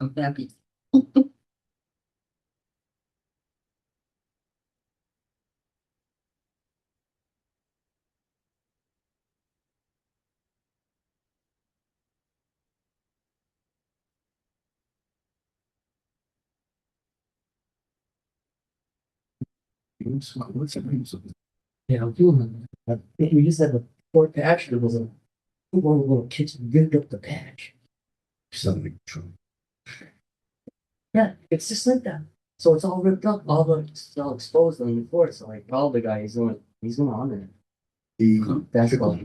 I'm happy. Yeah, I'm doing that. We just had the port patch. There was a one of the little kids ripped up the patch. Something true. Yeah, it's just like that. So it's all ripped up, all the it's all exposed on the floor. So I called the guy. He's gonna honor it. That's all.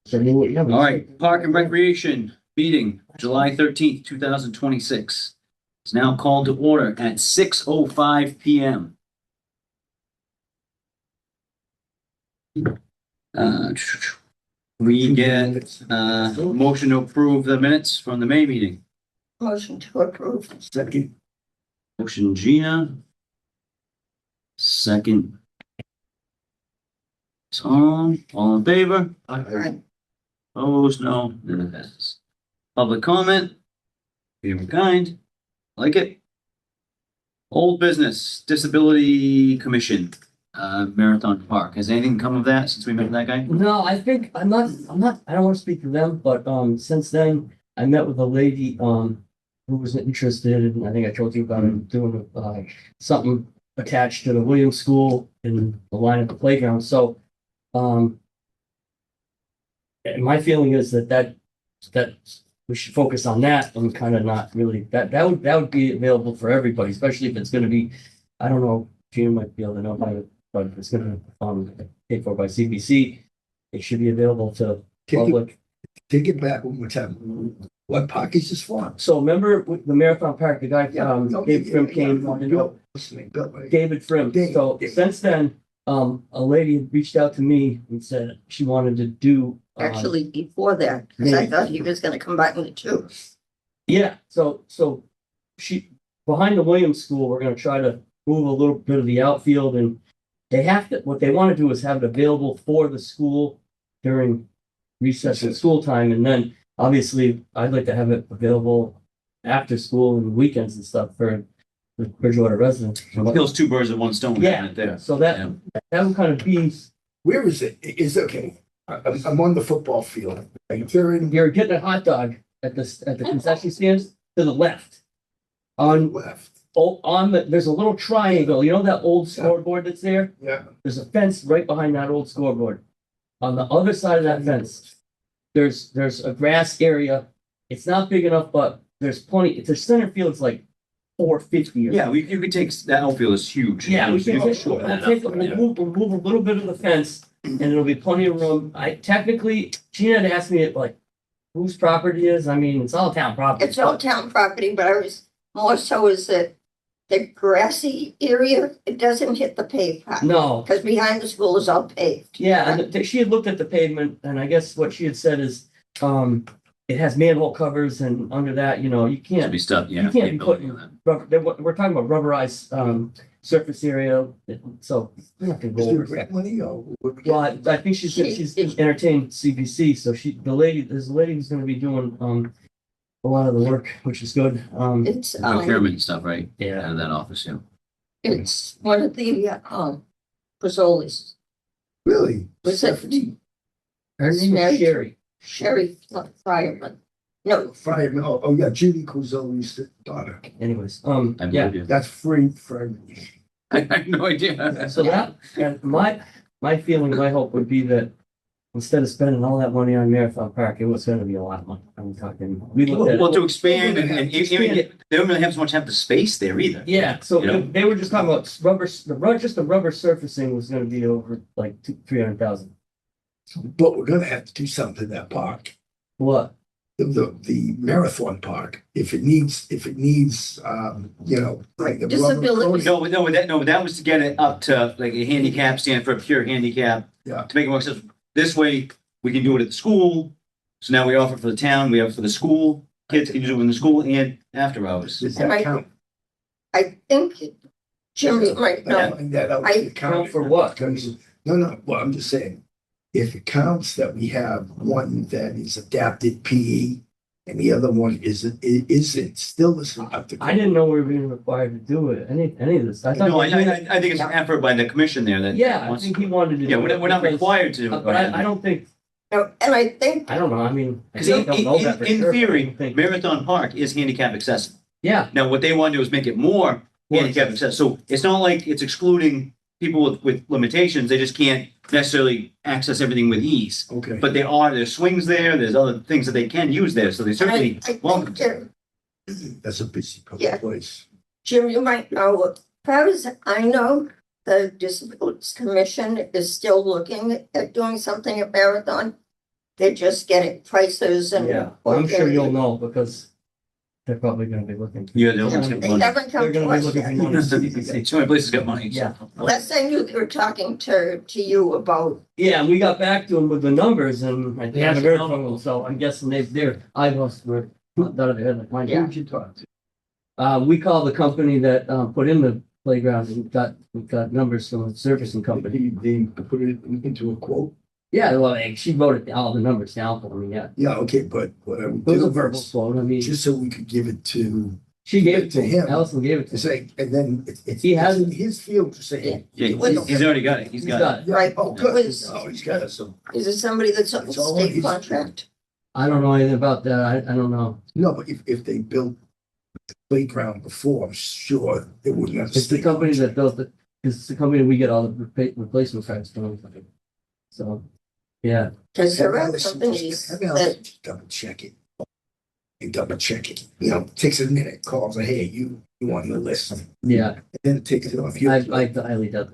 So yeah, All right, Park and Recreation meeting, July 13th, 2026. It's now called to order at 6:05 PM. We get motion to approve the minutes from the May meeting. Motion to approve. Second. Motion Gina. Second. Tom, all in favor? Aye. Opposed, no, none of passes. Public comment, be of kind, like it. Old business, Disability Commission, Marathon Park. Has anything come of that since we met that guy? No, I think I'm not. I don't want to speak for them, but since then I met with a lady who was interested, and I think I told you about it, doing something attached to the Williams School in the line at the playground. So, and my feeling is that we should focus on that and kind of not really that would be available for everybody, especially if it's going to be. I don't know. Gina might be able to know about it, but if it's going to paid for by CPC, it should be available to public. Take it back one more time. What park is this for? So remember with the Marathon Park, the guy, David Frim came, Bill, right? David Frim. So since then, a lady had reached out to me and said she wanted to do. Actually, before that, because I thought he was gonna come back with two. Yeah, so she, behind the Williams School, we're gonna try to move a little bit of the outfield, and they have to, what they want to do is have it available for the school during recess and school time, and then obviously I'd like to have it available after school and weekends and stuff for the Bridgewater residents. Kills two birds with one stone. Yeah, right there. so that would kind of be, Where is it? Is okay. I'm on the football field. Right there in you're getting a hot dog at the concession stands to the left. On left. there's a little triangle, you know that old scoreboard that's there? Yeah. There's a fence right behind that old scoreboard. On the other side of that fence, there's a grass area. It's not big enough, but there's plenty. The center field's like 450. Yeah, you could take, that outfield is huge. Yeah, we You can could take, shorten that we'll up. move a little bit of the fence, and it'll be plenty of room. Gina had asked me like, whose property is. I mean, it's all town property. It's all town property, but I was more so is that the grassy area, it doesn't hit the paved part. No, Because behind the school is all paved. yeah, and she had looked at the pavement, and I guess what she had said is, it has manhole covers, and under that, you Should can't. be stuff, yeah. You can't be building putting on that. we're talking about rubberized surface area, so we're not gonna Is go there over. grant money or? what we get? Well, I think she's entertained CBC, so there's a lady who's gonna be doing a lot of the work, which is good. It's Procurement and stuff, right? Out Yeah, of that office, yeah. it's one of the Pozzolis. Really? Was it her name is Sherry. Sherry Fireman? No, Fireman. Oh yeah, Judy Cozzoli's daughter. Anyways, I yeah, believe you. That's free for. I have no idea. so that, and my feeling, my hope would be that instead of spending all that money on Marathon Park, it was gonna be a lot of money. I'm talking, we looked at Well, it. to expand and even they don't really have so much have the space there either. Yeah, so You know? they were just talking about just the rubber surfacing was gonna be over like 300,000. But we're gonna have to do something to that park. What? The marathon park, if it needs, like the Disability. No, but that was to get it up to like a handicap stand for a pure handicap. Yeah. To make it more accessible. This way, we can do it at the school. So now we offer for the town, we have it for the school. Kids can do it in the school and after hours. Does that count? I think Jimmy might know. Find that out. I- Count for what? No, well, I'm just saying, if it counts that we have one that is adapted PE and the other one isn't, still isn't up to. I didn't know we were being required to do it, any of this. I thought. No, I think it's an effort by the commission there that. Yeah, I wants- think he wanted to. Yeah, do we're it not because- required to. But I don't think, No, and I think, I don't know, I mean. I Because don't know that for in sure, but I theory, don't think- Marathon Park is handicap accessible. Yeah, Now, what they want to do is make it more handicap accessible. So it's not like it's excluding people with limitations. They just can't necessarily access everything with ease. Okay. But there's swings there, there's other things that they can use there, so they certainly I welcome. think, That's a busy Yeah. public place. Jim, you might know, as far as I know, the Disabilities Commission is still looking at doing something at Marathon. They're just getting prices and. yeah, I'm sure you'll know because they're probably gonna be looking. Yeah, they'll look at They money. haven't They're come to gonna be us looking for yet. money. so you can see. So many places got money. so. Yeah. Last I knew, they were talking to you about, Yeah, and we got back to them with the numbers and I haven't heard from them, so I'm guessing their eyeballs were not out of their head like mine. Yeah. Who'd you talk to? We called the company that, put in the playground and we got numbers from the servicing company. They put it into a quote. Yeah, well, she wrote all the numbers down for me, yeah. Yeah, okay, but what I would It was do a verbal is, quote, I mean, just so we could give it to, she gave it to to him, him. Allison gave it to it's him. like, and then it's He has- it's in his field to say. Yeah, he's already got it. He's got it. Yeah, Right. oh, good. Was- Oh, he's got it, so, is it somebody that's on the It's all state his- contract? I don't know anything about that, I don't know. no, but if they built the playground before, I'm sure they wouldn't have. It's the company that built it, it's the company we get all the replacement parts from. So, yeah, Because there Have are Allison companies have that, Allison double check it. And double check it, you know, takes a minute, calls, hey, you on the list, and yeah, then it takes it off you. I highly doubt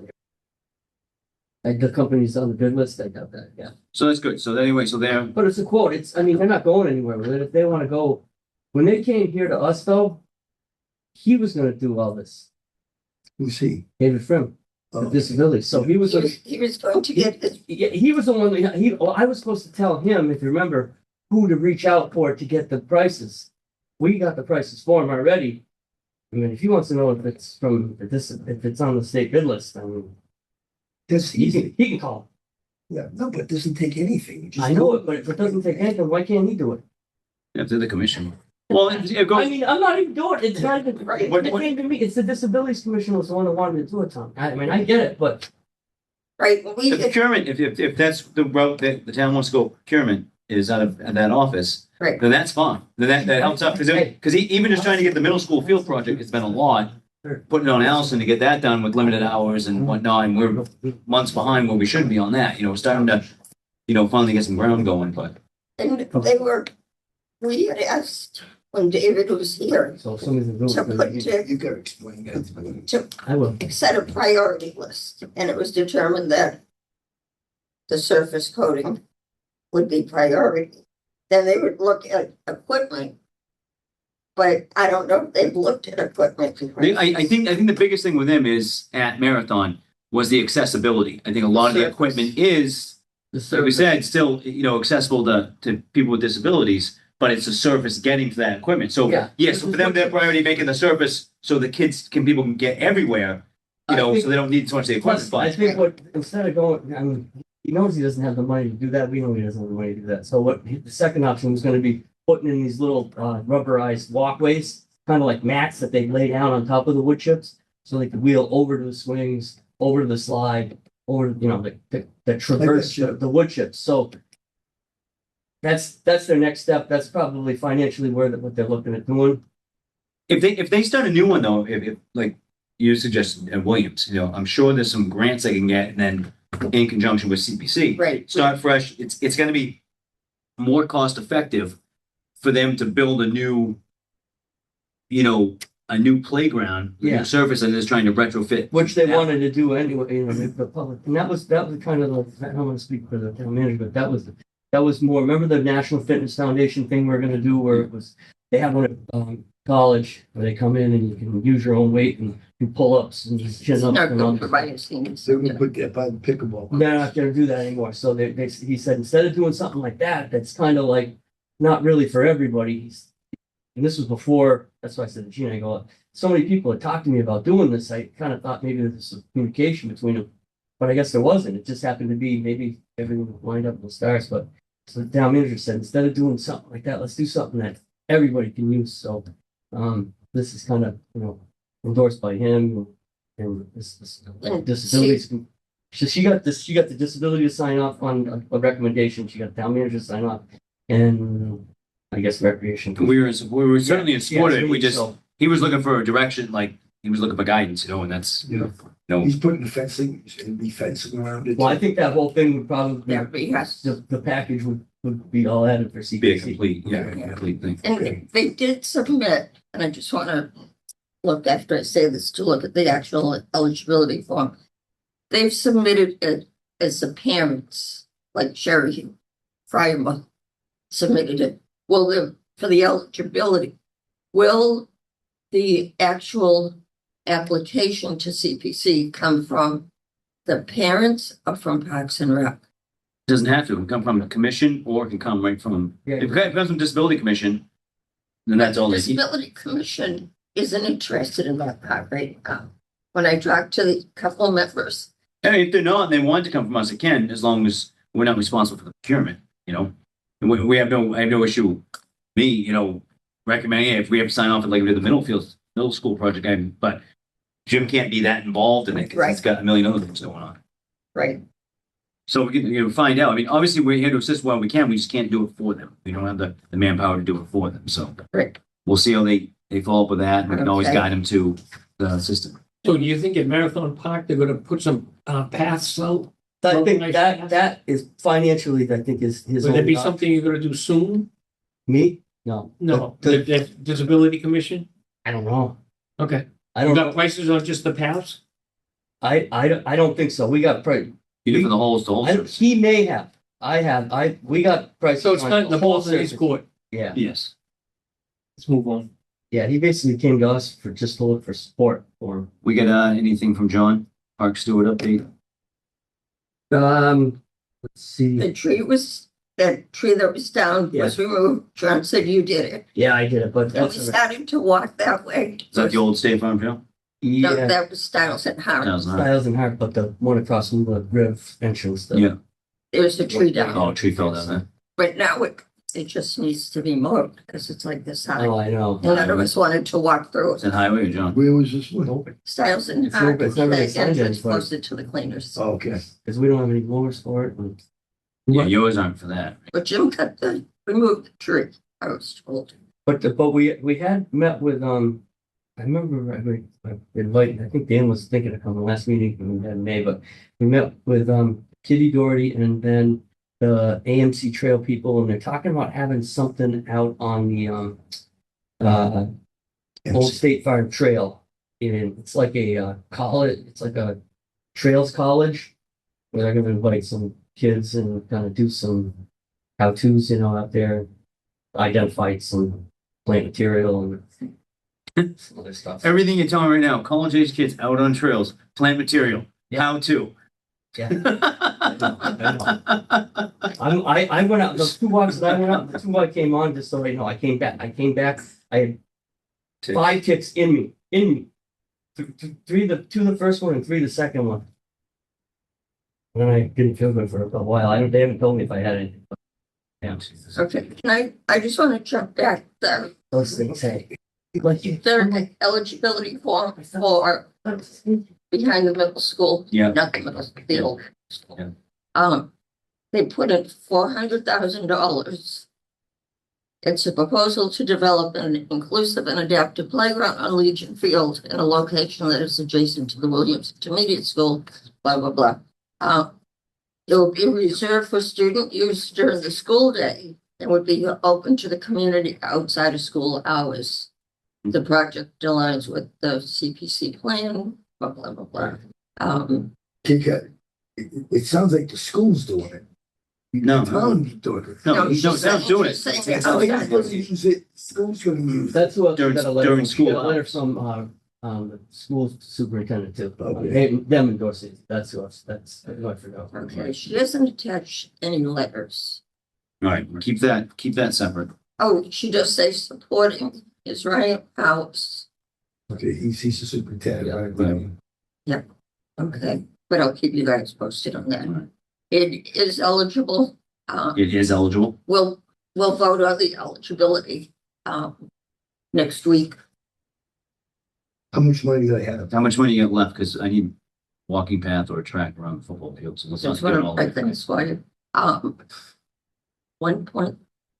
it. The company's on the bid list, I doubt that, yeah. So that's good. So anyway, so there, But it's a quote, I mean, they're not going anywhere with it, if they wanna go, when they came here to us though, he was gonna do all this, Who's he? David Frim, Oh, with disabilities, so he was, he was going to get this, he was the one, I was supposed to tell him, if you remember, who to reach out for to get the prices. We got the prices for him already. I mean, if he wants to know if it's from, if it's on the state bid list, I mean, That's he easy. can call. Yeah, no, but it doesn't take anything. You just I know go- it, but if it doesn't take anything, why can't he do it? after the commission. Well, it goes. I mean, I'm not even doing it, it's not even, Right. What- it came to me, it's the disabilities commission was the one that wanted to do it, Tom. I mean, I get it, but right, we If did, procurement, if that's the route that the town wants to go, procurement is out of that office. Right. Then that's fine. Then that helps out, because even just trying to get the middle school field project, it's been a lot. Sure. Putting it on Allison to get that done with limited hours and whatnot, and we're months behind where we should be on that, we're starting to, finally get some ground going, but. and they were, we had asked when David was here so if somebody's gonna to do put, it. to, You gotta explain that. to I will. set a priority list, and it was determined that the surface coating would be priority. Then they would look at equipment. But I don't know if they've looked at equipment. I think the biggest thing with them is at Marathon was the accessibility. I think a lot of the Surface. equipment is, The like we service. said, still, accessible to people with disabilities, but it's the surface getting to that equipment. So, Yeah. yes, for them, their priority making the surface so the people can get everywhere, I think- so they don't need so much of the equipment. Plus, I But think what, instead of going, I mean, he knows he doesn't have the money to do that, we know he doesn't have the money to do that, so the second option was gonna be putting in these little, rubberized walkways, kind of like mats that they lay down on top of the wood chips, so they could wheel over to the swings, over to the slide, over, the traverse chip. the wood chips, so that's their next step, that's probably financially what they're looking at doing. if they start a new one though, if like you suggested at Williams, I'm sure there's some grants they can get, and then in conjunction with CPC. Right. Start fresh. It's going to be more cost effective for them to build a new playground, a Yeah. new surface, and just trying to retrofit. Which they Yeah. wanted to do anyway, the public, and that was kind of the, I don't want to speak for the town manager, but that was more, remember the National Fitness Foundation thing we're gonna do where it was, they have one at, college, where they come in and you can use your own weight and do pull-ups and chin It's ups not and all good for this. my seniors. They're gonna put that by the pickleball. They're not gonna do that anymore, so he said, instead of doing something like that's kind of like, not really for everybody, and this was before, that's why I said to Gina, I go, so many people had talked to me about doing this, I kind of thought maybe there was some communication between them. But I guess there wasn't, it just happened to be, maybe everything lined up in the stars, but So the town manager said, instead of doing something like that, let's do something that everybody can use. So, this is kind of, endorsed by him and this And disabilities. So she got the disability to sign off on a recommendation. She got the town manager to sign off and I guess recreation. We were certainly in support of it. We just, So, he was looking for a direction, like, he was looking for guidance, and that's, He's putting the fencing, he's gonna be fencing around it. well, I think that whole thing would probably, Yeah, but yes. the package would be all added for be a CPC. complete, complete thing. And they did submit, and I just wanna look after I say this to look at the actual eligibility form. They've submitted it as the parents, like Sherry Fryer submitted it. For the eligibility, will the actual application to CPC come from the parents or from Parks and Rec? Doesn't have to. It can come from the commission or it can come right from, Yeah. if it comes from disability commission, then that's all they need. Disability Commission isn't interested in that part right now. When I talked to the couple of members, And if they're not, and they want to come from us, it can, as long as we're not responsible for the procurement, And we have I have no issue, recommending it if we have to sign off, like we did the middle school project, but Jim can't be that involved in it, because he's got a million other things going on. right, So we can, find out. I mean, obviously, we're here to assist while we can. We just can't do it for them. We don't have the manpower to do it for them. So right. we'll see how they follow up with that. We can always Okay. guide them to the system. So do you think at Marathon Park, they're gonna put some paths out? I think Nice. that is financially, I think is his. Would there be only something you're gonna do soon? Me? No. No, The- the Disability Commission? I don't know. Okay. I You don't got know. prices on just the paths? I don't think so. We got price. You do for the whole He may have. We got prices. So it's on not the whole balls in his surface. court. Yeah. Yes. Let's move on. Yeah. He basically came to us to look for support for him. We get anything from John, Park Stewart update? Let's see. That tree that was down was removed. John said you did it. Yeah, I did it, but And we that's, started to walk that way. Is that the old State Farm Trail? No, yeah, that was Styles and Howard. Styles and Hart, but the one across from the Riv entrance. Yeah. There's a tree down. Oh, a tree fell down there. But now it just needs to be mowed because it's like this high. Oh, I know. And none of us wanted to walk through Is it. that Highway or John? Where was this one? Nope. Styles and It's Howard, never- it's never been the signed yet, entrance but- closer to the cleaners. Oh, okay. Because we don't have any mowers for it. And Yeah, yours aren't for that. But Jim removed the tree, I was told. But we had met with, I remember I invited, I think Dan was thinking of coming last meeting we had in May, but we met with, Kitty Doherty and then the AMC Trail people, and they're talking about having something out on the, Old State Farm Trail. And it's like a, college, it's like a trails college where they're gonna invite some kids and kind of do some how-tos, out there, identify some plant material and some other stuff. Everything you're telling me right now, college age kids out on trails, plant material, Yeah. how to. Yeah. I went out, those 2 walks that I went out, the 2 I came on, just so you know, I came back, I had 5 ticks in me. Two the first one and 3 the second one. And I didn't feel good for a while. They haven't told me if I had anything. But, yeah. Okay, I just want to jump back there. Those things say. Like you. Their eligibility form for behind the middle school. Yeah. Not the middle, the old school. Yeah. They put in $400,000. It's a proposal to develop an inclusive and adaptive playground on Legion Field in a location that is adjacent to the Williams Intermediate School, blah, blah, blah. It will be reserved for student use during the school day and would be open to the community outside of school hours. The project aligns with the CPC plan, blah, blah, blah, blah. It sounds like the school's doing it. No. The town's doing it. No, she's no, saying- not doing she's it. saying It's not like outside. you're supposed to use it, school's gonna use it. That's what. During- got a letter during from- school got a letter hours. from, the school superintendent too. Okay. Them endorsing it. That's who I forgot. Okay, she doesn't attach any letters. All right, keep that separate. Oh, she does say supporting Israel House. Okay, he's the superintendent, Yeah. right? Okay, but I'll keep you guys posted on that. Alright. It is eligible It is eligible. We'll vote on the eligibility, next week. How much money do they have? How much money you got left? Because I need walking path or a track around the football field. So let's not That's get what all I that. think is why, 1 point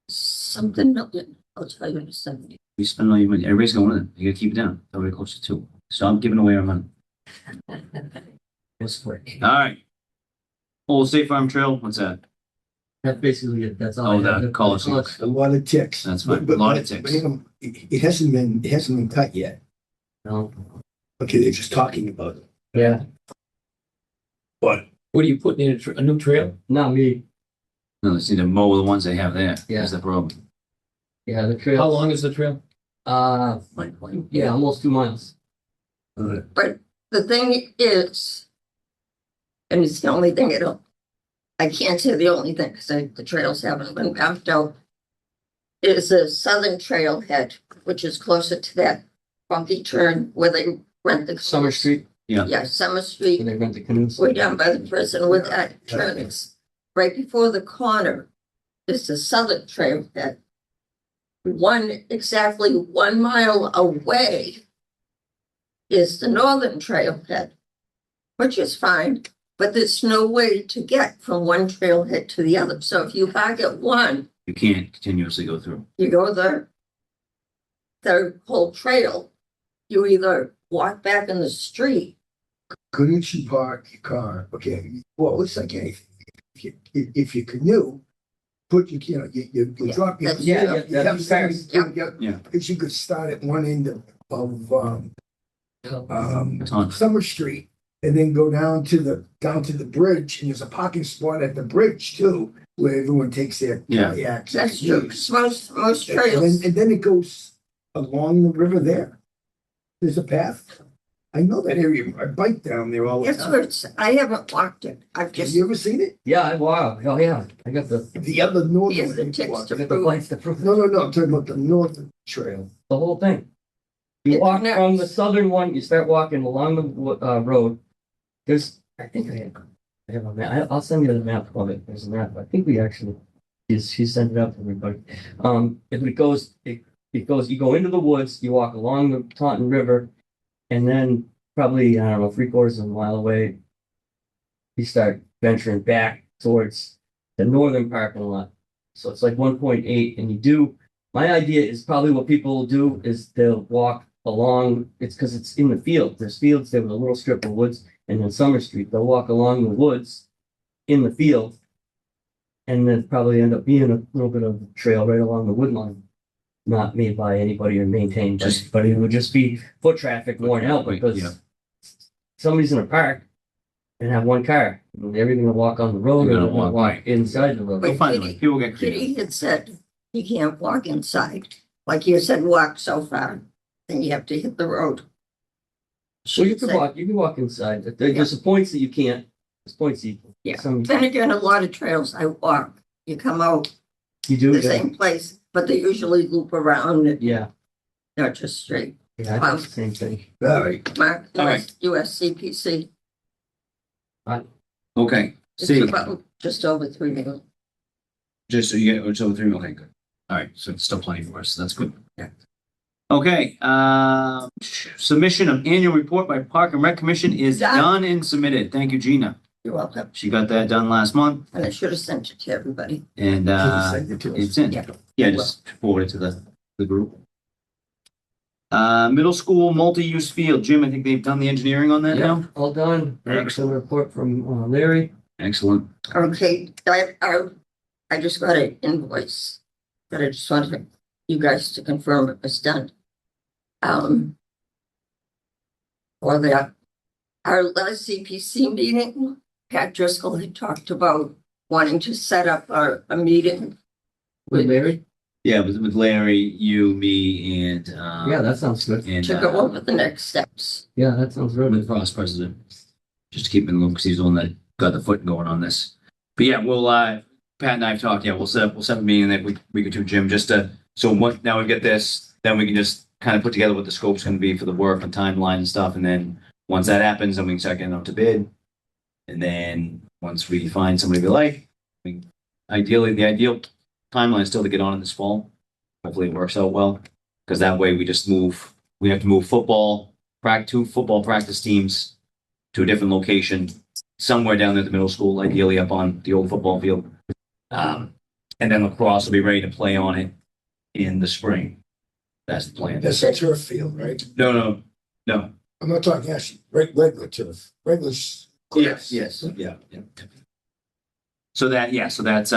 something million, I'll tell you in a second. We spend all your money. Everybody's going in. You gotta keep it down. Everybody close to 2. Stop giving away our money. It's quick. All right. Old State Farm Trail. What's that? That's basically it. That's all. Oh, I have. the Coliseum. A lot of ticks. That's fine. But- A lot of but, ticks. you know, it hasn't been cut yet. No. Okay, they're just talking about it. Yeah, But What are you putting in a new trail? not me. No, they just need to mow the ones they have there. Yeah. That's the problem. Yeah, the trail. How long is the trail? Yeah, almost 2 miles. But the thing is, and it's the only thing I can't say the only thing, because the trails haven't been mapped out, is the southern trailhead, which is closer to that bumpy turn where they rent the. Summer Street, Yeah, Summer Street, and they rent the canoes. way down by the prison with that turn. It's right before the corner is the southern trailhead. Exactly 1 mile away is the northern trailhead, which is fine, but there's no way to get from one trailhead to the other. So if you park at one, You can't continuously go through. you go the whole trail, you either walk back in the street. couldn't you park your car? Okay, well, it's like anything. If you canoe, put your, you Yeah, drop your. that's- Yeah, you that'd have be somebody- fast. Yeah. Because you could start at one end of Ton. Summer Street and then go down to the bridge, and there's a parking spot at the bridge too, where everyone takes their Yeah. kayaks. That's true, 'cause most And trails. then it goes along the river there. There's a path. I know that area. I bike down there all the That's time. where I haven't walked it. I've Have just, you ever seen it? Yeah, wow. Oh, yeah. I got the The other northern. Yes, the one. ticks I to got the lights to prove No, I'm talking about the northern trail. the whole thing. You It walk connects. from the southern one, you start walking along the road. I think I have a map. I'll send you the map of it. There's a map. I think we actually, she sent it out to everybody. If it goes, you go into the woods, you walk along the Taunton River, and then probably, I don't know, 3/4 of a mile away, you start venturing back towards the northern parking lot. So it's like 1.8, and my idea is probably what people will do is they'll walk along, it's because it's in the field. There's fields there with a little strip of woods, and then Summer Street, they'll walk along the woods in the field. And then probably end up being a little bit of a trail right along the wood line. Not made by anybody or maintained by Just- anybody. It would just be foot traffic worn out Yeah. because somebody's in a park and have one car. And they're either gonna walk on the road They're or gonna they're gonna walk, walk right. inside the road. They'll find a way. Kitty- People get Kitty creative. had said you can't walk inside. Like you said, walk so far, then you have to hit the road. So you She can said- you can walk inside. There's points that you can't. There's points you. Yeah. Some Then again, a lot of trails I walk, you come out you do. the Yeah. same place, but they usually loop around and Yeah. not just straight. Yeah. I think the same thing. All right. Mark, All right. USCPC, Okay. it's See, about just over 3 million. just so you get, it's over 3 million. Okay, good. All right, so it's still plenty for us. So that's good. Yeah. Okay, submission of annual report by Park and Rec Commission is Done. done and submitted. Thank you, Gina. You're welcome. She got that done last month And I should have sent it to everybody. and, Send it to us. it's in. Yeah. Yeah, just forward it to the group. Middle school multi-use field. Jim, I think they've done the engineering on that Yeah, now. all done. Excellent report from Larry. Excellent. Okay, I just got an invoice, but I just wanted you guys to confirm it was done. For that, our last CPC meeting, Pat Driscoll had talked about wanting to set up a meeting. With Larry? Yeah, with Larry, you, me, and, Yeah, that sounds good. and, To go over the next steps. Yeah, that sounds really with good. Ross president, just to keep him in the loop because he's the one that got the foot going on this. But yeah, we'll Pat and I have talked. Yeah, we'll set up a meeting that we could do, Jim, just to now we get this, then we can just kind of put together what the scope's going to be for the work and timeline and stuff, and then once that happens, then we can start getting out to bid, and then once we find somebody we like, we Ideally, the ideal timeline is still to get on in this fall. Hopefully it works out well, because that way we have to move two football practice teams to a different location, somewhere down there at the middle school, ideally up on the old football field. And then lacrosse will be ready to play on it in the spring. That's the plan. That's a turf field, right? No. I'm not talking actually, regular turf, regular. Yes. Yeah. So that's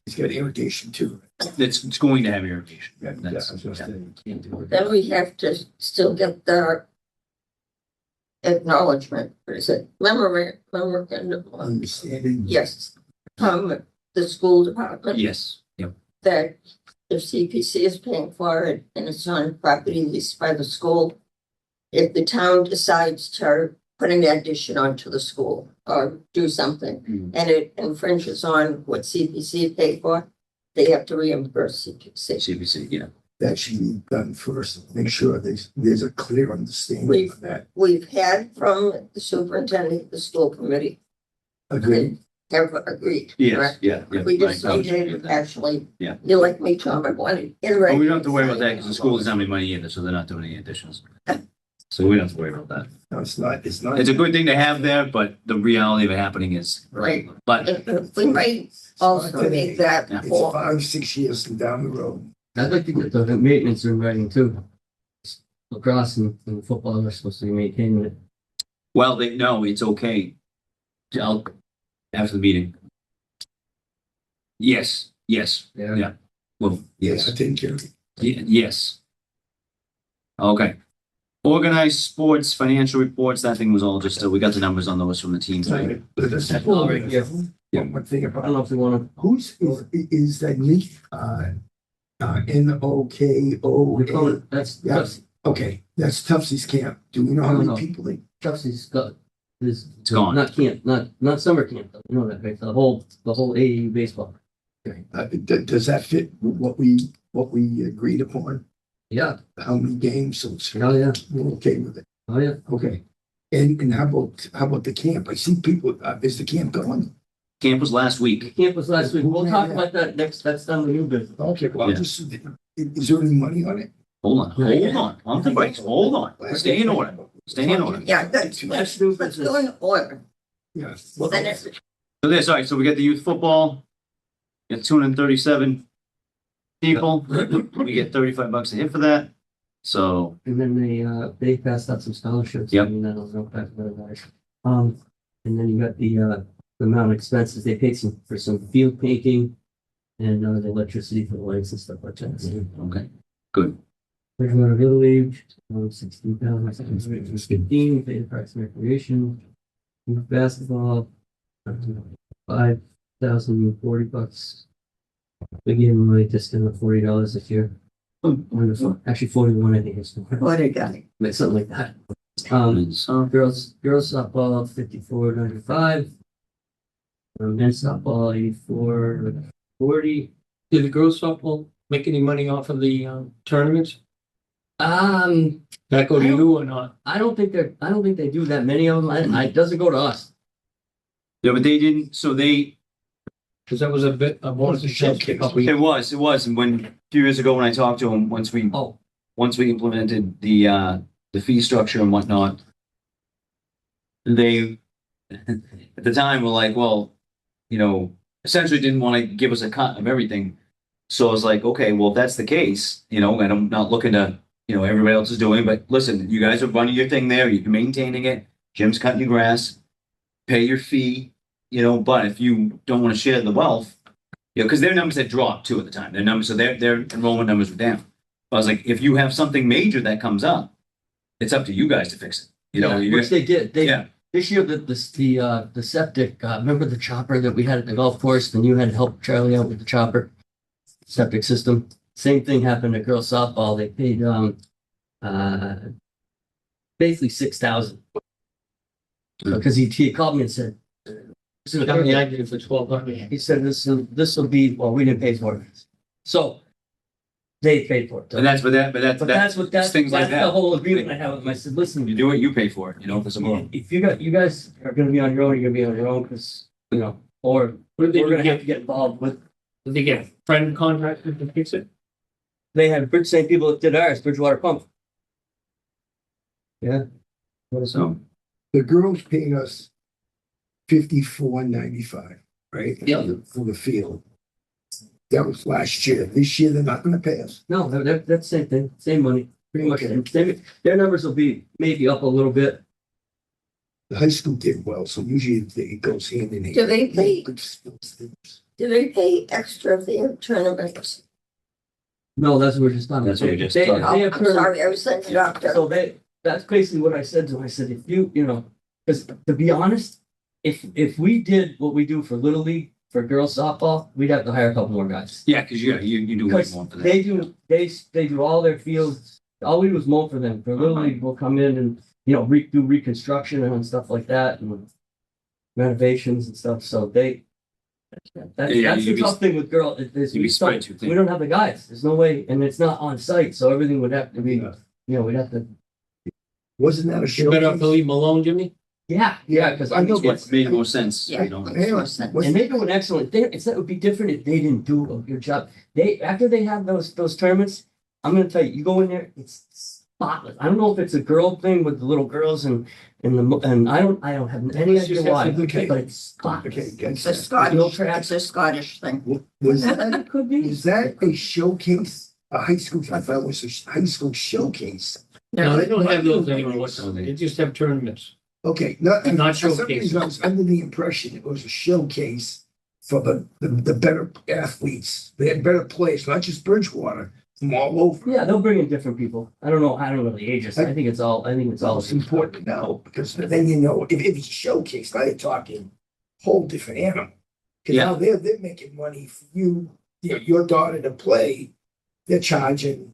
It's got irrigation too. it's going to have irrigation. Yeah, That's- I was gonna say. Then we have to still get the acknowledgement, what is it, memorandum, Understanding. yes, from the school department. Yes. Yep. That if CPC is paying for it and it's on property leased by the school, if the town decides to put an addition onto the school or do something and it infringes on what CPC paid for, they have to reimburse CPC. CBC. Yeah. That should be done first, make sure there's a clear understanding We've- of that. We've had from the superintendent, the school committee, Agreed. have agreed. Yes. correct? Yeah. We just Right. needed actually. Yeah. You like me, Tom, I wanted in But writing. we don't have to worry about that because the school doesn't have any money either, so they're not doing any additions. So we don't have to worry about that. No, it's not. It's not. It's a good thing to have there, but the reality of it happening is. Right. But We might also make that Yeah. It's for 5-6 years down the road. I'd like to get the maintenance in writing too. Lacrosse and football are supposed to be maintaining it. well, no, it's okay. I'll after the meeting. Yes. Yeah. Well, yes. I take care of it. Yes. Okay. Organized sports financial reports. That thing was all just. We got the numbers on those from the teams. Right? That's all right, yeah. One thing I don't about know if we wanna, is that Nick, NOKO? we call it, that's, Yeah. Okay, that's Tufts camp. Do we know how No. many people they? Chelsea's got, is. It's gone. Not camp, not summer camp, though, you know that, right? The whole AAU baseball. Okay. Does that fit with what we agreed upon? Yeah, How many games? So it's, oh, yeah, we're okay with it. oh, yeah. Okay. And how about the camp? I see people, is the camp going? Camp was last week. Camp was last week. We'll talk about that next, that's done the new business. Okay, well, Yeah. just, is there any money on it? Hold on. On the brakes. Hold on. Stay in order. Stay in order. yeah, that's new let's business. go in order. Yes. Then it's So this, all right, so we got the youth football. We got 237 people. We get $35 a hit for that. So, And then they passed out some scholarships. Yep. I mean, I don't know if that's very nice. And then you got the amount of expenses they paid for some field painting and the electricity for the lights and stuff like that. okay, good. Bridgewater Village, 16,615, paid Parks and Recreation, youth basketball, $5,040. We gave them a discount of $40 this year. Wonderful. Actually, 41, I think it's. what a guy. But something like that. So, Girls softball 54.95. Men's softball 84.40. Did the girls softball make any money off of the tournaments? That go to you or not? I don't think they do that many of them. It doesn't go to us. yeah, but they didn't, so they, Because that was a bit, a bonus. it was. And when, a few years ago when I talked to them, once we implemented the fee structure and whatnot, they, at the time were like, well, essentially didn't want to give us a cut of everything. So I was like, okay, well, if that's the case, and I'm not looking to, everybody else is doing, but listen, you guys are running your thing there, you're maintaining it, Jim's cutting your grass, pay your fee, but if you don't want to share the wealth, because their numbers had dropped too at the time, so their enrollment numbers were down. But I was like, if you have something major that comes up, it's up to you guys to fix it. Which they did. Yeah. This year, the septic, remember the chopper that we had at the golf course, and you had to help Charlie out with the chopper septic system? Same thing happened at girls softball. They paid, basically $6,000. Because he called me and said, I did it for 1,200. he said, this will be, well, we didn't pay for it. So they paid for it. And that's things like that's the that. whole agreement I have with them. I said, listen, You do it, you pay for it, for some more. if you guys are gonna be on your own, you're gonna be on your own, because, or What did they we're gonna do? have to get involved with Did they get a friend contractor to fix it? They had same people that did ours, Bridgewater Pump. Yeah. So, The girls paying us $54.95, right? Yeah. For the field. That was last year. This year, they're not gonna pay us. No, that's the same thing, same money, pretty much. Okay. Same- Their numbers will be maybe up a little bit. The high school did well, so usually it goes hand in hand. Do they pay- Good sports teams. Do they pay extra for their tournaments? No, that's what we're just talking about. That's what we just They- talked they Oh, have I'm tournaments. sorry, I was thinking doctor. So that's basically what I said to him. I said, if you know, because to be honest, if we did what we do for Little League, for girls softball, we'd have to hire a couple more guys. yeah, because you do way Because more for that. they do all their fields, all we do is mow for them. For Little League, we'll come in and, you know, do reconstruction and stuff like that and renovations and stuff, so that's Yeah, the you'd be- tough thing with girl, is you'd we be spread don't, too thin. we don't have the guys, there's no way, and it's not on site, so everything would have to be, Yeah. you know, we'd have to, Wasn't that a show? You better have to leave them alone, Jimmy? yeah, because I know, It's what made more sense, Yeah. you know. Makes more sense. and they do an excellent thing. It would be different if they didn't do a good job. After they have those tournaments, I'm gonna tell you, you go in there, it's spotless. I don't know if it's a girl thing with the little girls and I don't have any It's idea just why, okay. but it's Okay, spotless. gotcha. It's a Scottish, No trash. it's a Scottish thing. Was It could be. is that a showcase? A high school? I thought it was a high school showcase. No, they don't have those anymore. They just have tournaments. Okay, not Not for some showcase. reason I was under the impression it was a showcase for the better athletes. They had better players, not just Bridgewater, from all over. Yeah, they'll bring in different people. I don't know the ages. I think it's all It's important to know because then you know if it's a showcase, now you're talking whole different animal. Because Yeah. now they're making money for you, your daughter to play. They're charging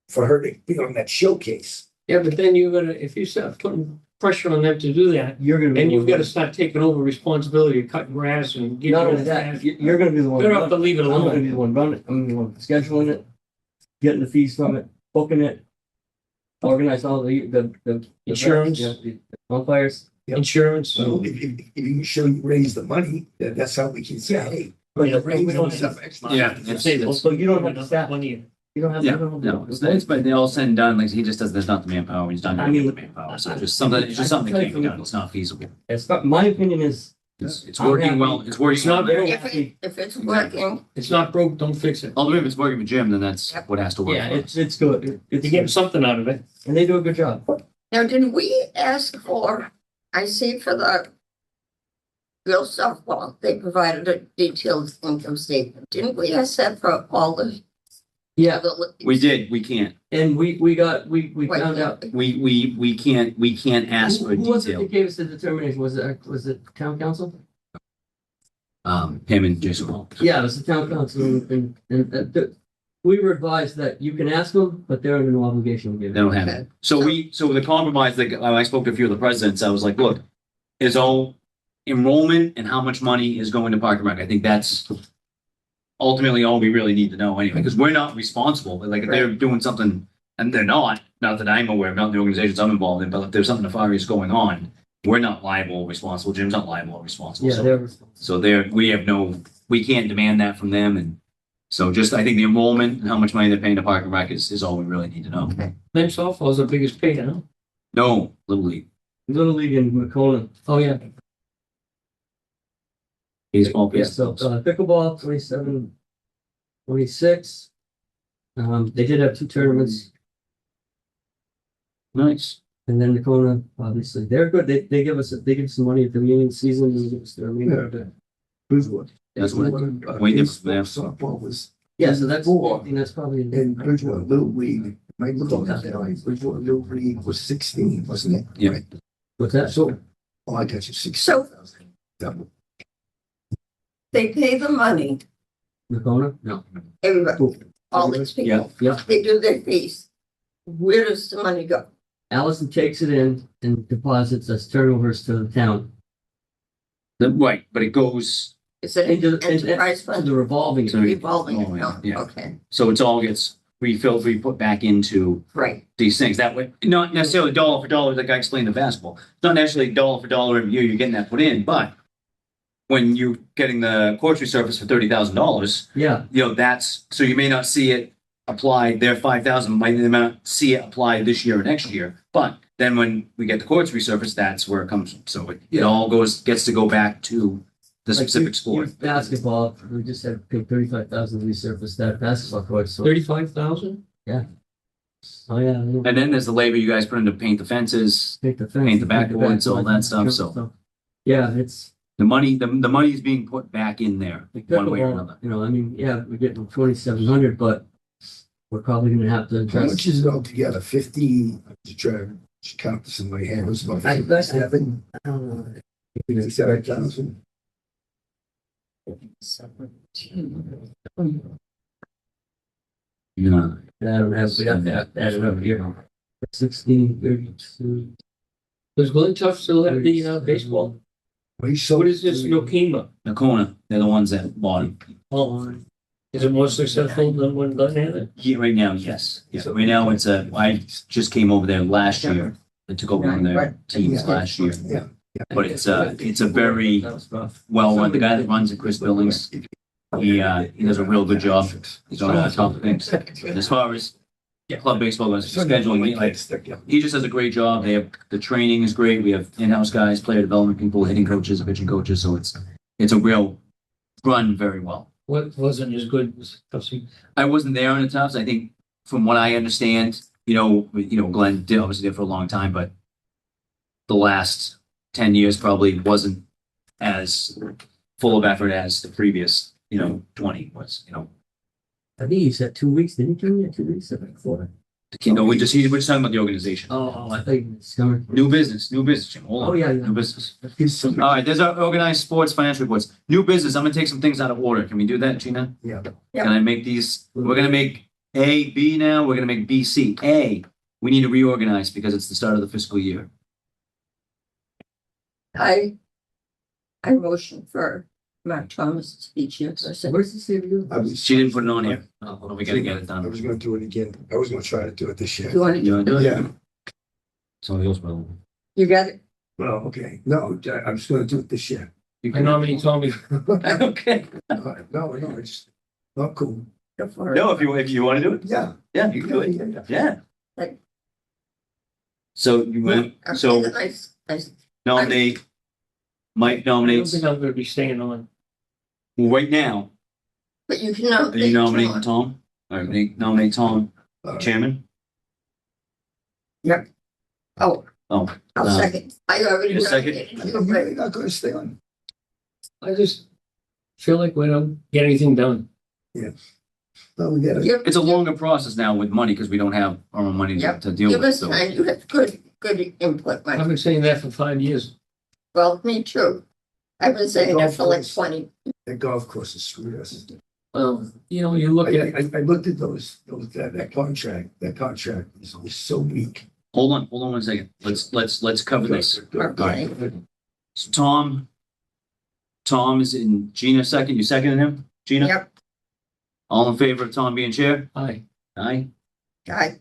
for her to be on that showcase. Yeah, but then you're gonna, if you start putting pressure on them to do that, You're gonna be. and you've the got to one- start taking over responsibility of cutting grass and getting Not rid only of that, trash. you're gonna be the one. Better have to leave it I'm gonna be alone. the one running it. I'm gonna be the one scheduling it, getting the fees from it, booking it, organize all the Insurance. yeah, the umpires. Insurance. So if you can show you raise the money, that's how we can say, Yeah. hey, But we're we don't raising have, some extra. Yeah, money. it's- Say that. so you don't have the staff. Money. You don't have. Yeah, you don't have- no, it's but they all said and done, like he just does, there's not the manpower, he's not I gonna mean, get the manpower, so it's just something that can't be done, it's not feasible. It's not, my opinion is. It's working well, it's working It's not well. very- If it's working, It's not broke, don't fix it. Although if it's working for Jim, then that's what has to work. Yeah, for us. it's good. You're getting something out of it. And they do a good job. now did we ask for, I see for the girls softball, they provided a detailed income statement. Didn't we ask that for all the? Yeah, the- We did, we can't, and we Why found out. can't we can't ask for Who was it detail. that gave us the determination? Was it town council? Him and Jason Hall. Yeah, it was the town council and we were advised that you can ask them, but they're under no obligation to give They it. don't have it. So the compromise, like, I spoke to a few of the presidents, I was like, look, is all enrollment and how much money is going to Park and Rec. I think that's ultimately all we really need to know anyway, because we're not responsible, but like if they're doing something, and they're not that I'm aware of, not the organizations I'm involved in, but if there's something nefarious going on, we're not liable or responsible. Jim's not liable or responsible. Yeah, So- they're responsible. So we can't demand that from them, and so just, I think the enrollment and how much money they're paying to Park and Rec is all we really need to know. Men's softball is the biggest pay, huh? No, Little League, Little League in Macomb. Oh, yeah. baseball, Yeah, so pickleball, 27, 26. They did have two tournaments, nice. and then Nakona, obviously, they're good. They give us some money at the beginning of the season. They give us their remainder. Bridgewater. That's what, Bridgewater, way different from them. Softball was Yeah, so that's, I Four. think that's probably. in Bridgewater Little League. Might look at that, right? Bridgewater Little League was 16, wasn't it? Yeah. Right. What's that? So, oh, I got you, 16,000. Double. They pay the money, Nakona? No, everybody, all these Yeah, people, yeah. they do their fees. Where does the money go? Allison takes it in and deposits as turnovers to the town. right, but it goes, Is it Into an enterprise to fund? the revolving. So- Revolving Oh, yeah, account, yeah. okay, so it's all gets refilled, put back into right. these things. That way, not necessarily dollar for dollar, like I explained in basketball. It's not necessarily dollar for dollar every year you're getting that put in, but when you're getting the courts resurfaced for $30,000, Yeah, that's, so you may not see it applied, their 5,000, they may not see it applied this year or next year. But then when we get the courts resurfaced, that's where it comes from. So it all gets to go back to the like specific youth sport. basketball, we just had to pay 35,000 to resurface that basketball court, so. 35,000? Oh, yeah. And then there's the labor you guys put in to paint the fences, Paint the fence. paint the backboards, all that stuff, so. Yeah, it's. the money is being put back in there like one way or pickleball, another. You know, I mean, yeah, we're getting 2,700, but we're probably gonna have to How address. much is it altogether? 50, to try to count this in my head, it was about I- 57, I don't know. 57,000. Yeah. I don't have, we have to add it up here. 16, 32. Does Glen Tuff still have the baseball? Well, he sold What is this, Yokima? Nakona, they're the ones that bought it. Oh, is it more successful than when Glen had it? Yeah, right now, yes. Yeah, right now I just came over there last year. I took over one of their teams Yeah. last year. Yeah. But it's a very That was rough. well run. The guy that runs it, Chris Billings, he does a real good job. He's on top of things. And as far as club baseball goes, scheduling, he just does a great job. They have, the training is great. We have in-house guys, player development people, hitting coaches, pitching coaches. So it's a real run very well. What wasn't as good as Tuffy? I wasn't there on the Tufts. I think from what I understand, Glenn obviously did for a long time, but the last 10 years probably wasn't as full of effort as the previous, 20 was, I think he said 2 weeks, didn't he? Yeah, 2 weeks, or 4. we're just talking about the organization. Oh, I think it's coming. New business, Jim. Hold on. Oh, yeah, yeah. New business. He's some- All right, there's our organized sports financial reports. New business, I'm gonna take some things out of order. Can we do that, Gina? Yeah. Yeah. Can I make these, we're gonna make A, B now, we're gonna make B, C. A, we need to reorganize because it's the start of the fiscal year. I motion for Mark Thomas to be chairperson. Where's this here? I was- She didn't put it on here. Oh, we gotta get it I done. was gonna do it again. I was gonna try to do it this You year. want You to, wanna do it? Yeah. Somebody else will. you got it? Well, okay. No, I'm just gonna do it this year. I nominate Tommy. Okay. No, it's not cool. Go for it. No, if you wanna do it, Yeah. yeah, you can do it. Yeah. Yeah. Like- So you went, Okay, so I nominate, Mike I don't nominates, think I'm gonna be staying on. right now, But you can are nominate. you nominating John. Tom? All right, nominate Tom, chairman? Oh, Oh, I'll No. second. I already You second? nominated. You're really not gonna stay on. I just feel like we don't get anything done. No, we gotta. Give- it's a longer process now with money because we don't have our own money Yep. to deal Give with, us so. time. You have good input, I've Mike. been saying that for 5 years. Well, me too. I've been saying that for like 20. That golf course is screwed us. Well, you look at, I looked at that contract is so weak. Hold on 1 second. Let's cover this. Okay. So Tom is in, Gina second, you seconded him? Gina? Yep, All in favor of Tom being chair? aye, Aye. I,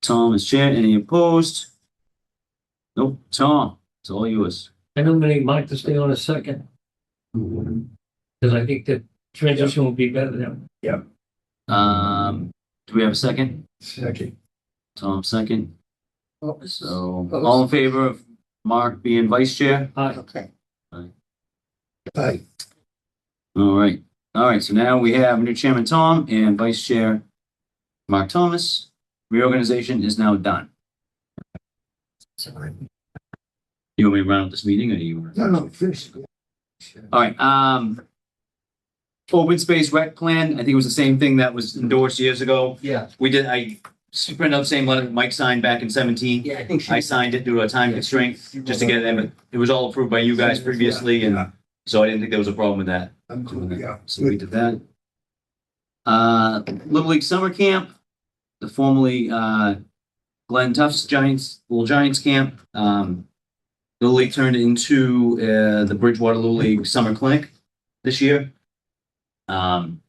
Tom is chair. Any opposed? Nope. Tom, it's all yours. I nominate Mike to stay on a second, because I think the transition will be better than. Do we have a second? Second. Tom second. Opposed. So all in favor of Mark being vice chair? Aye. Okay, Aye. All right. All right. So now we have new chairman Tom and vice chair Mark Thomas. Reorganization is now done. You want me to run up this meeting or do you? No, finish. All right, open space rec plan, I think it was the same thing that was endorsed years ago. Yeah, I printed out the same letter Mike signed back in 17. yeah, I think she. I signed it due to a time constraint, just to get it in, but it was all approved by you guys previously, and so I didn't think there was a problem with that. I'm cool, yeah. So we did that. Little League Summer Camp, the formerly, Glenn Tufts Little Giants Camp. Little League turned into, the Bridgewater Little League Summer Clinic this year. Turned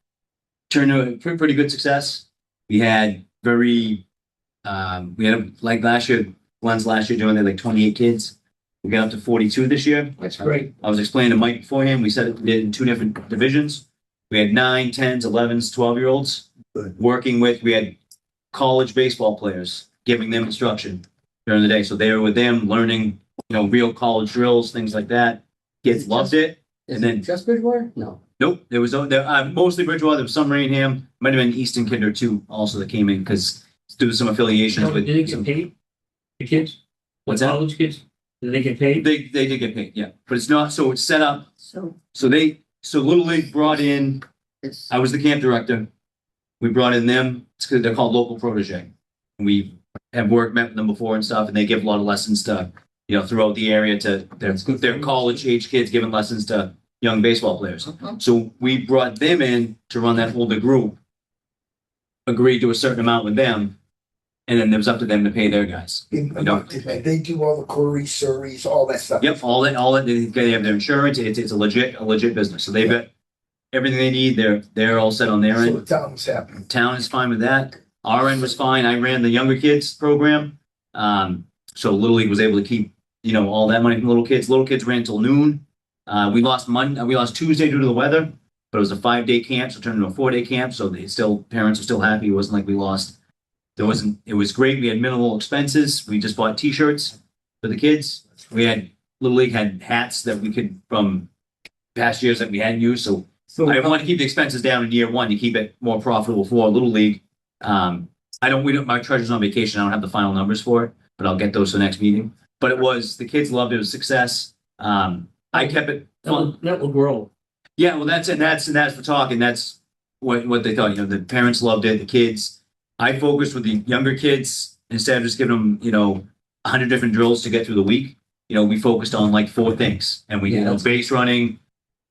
into a pretty good success. We had like last year, Glenn's last year doing it like 28 kids. We got up to 42 this year. That's great. I was explaining to Mike beforehand, we said it did in 2 different divisions. We had 9, 10s, 11s, 12-year-olds Good. working with, we had college baseball players, giving them instruction during the day. So they were with them learning, real college drills, things like that. Kids loved it. Is And it then- just Bridgewater? No. Nope, there was mostly Bridgewater, there was some Rainham, might have been Easton Kinder too, also that came in because due to some affiliations Did with. they get paid? The kids? What's The that? college kids? Did they get paid? They did get paid, yeah, but it's not, so it's set up, So so Little League brought in, it's, I was the camp director. We brought in them, it's because they're called local protege. We have met with them before and stuff, and they give a lot of lessons to, throughout the area to That's good. their college age kids giving lessons to young baseball players. Mhm. So we brought them in to run that older group, agreed to a certain amount with them, and then it was up to them to pay their guys. They do all the queries, surveys, all that stuff. Yep, all that, they have their insurance, it's a legit business. So they've got everything they need, they're all set on their So end. the town was happy. Town is fine with that. Our end was fine. I ran the younger kids program. So Little League was able to keep, all that money from little kids. Little kids ran till noon. We lost Tuesday due to the weather, but it was a 5-day camp, so it turned into a 4-day camp. So parents were still happy. It wasn't like we lost. It was great. We had minimal expenses. We just bought t-shirts for the kids. Little League had hats that we could, from past years that we hadn't used. So I want to keep the expenses down in year one to keep it more profitable for Little League. My treasurer's on vacation. I don't have the final numbers for it, but I'll get those for the next meeting. But the kids loved it. It was a success. I kept it fun. That will grow. Yeah, well, that's for talk, and that's what they thought. The parents loved it, the kids. I focused with the younger kids instead of just giving them, 100 different drills to get through the week. We focused on like 4 things, and we, base running,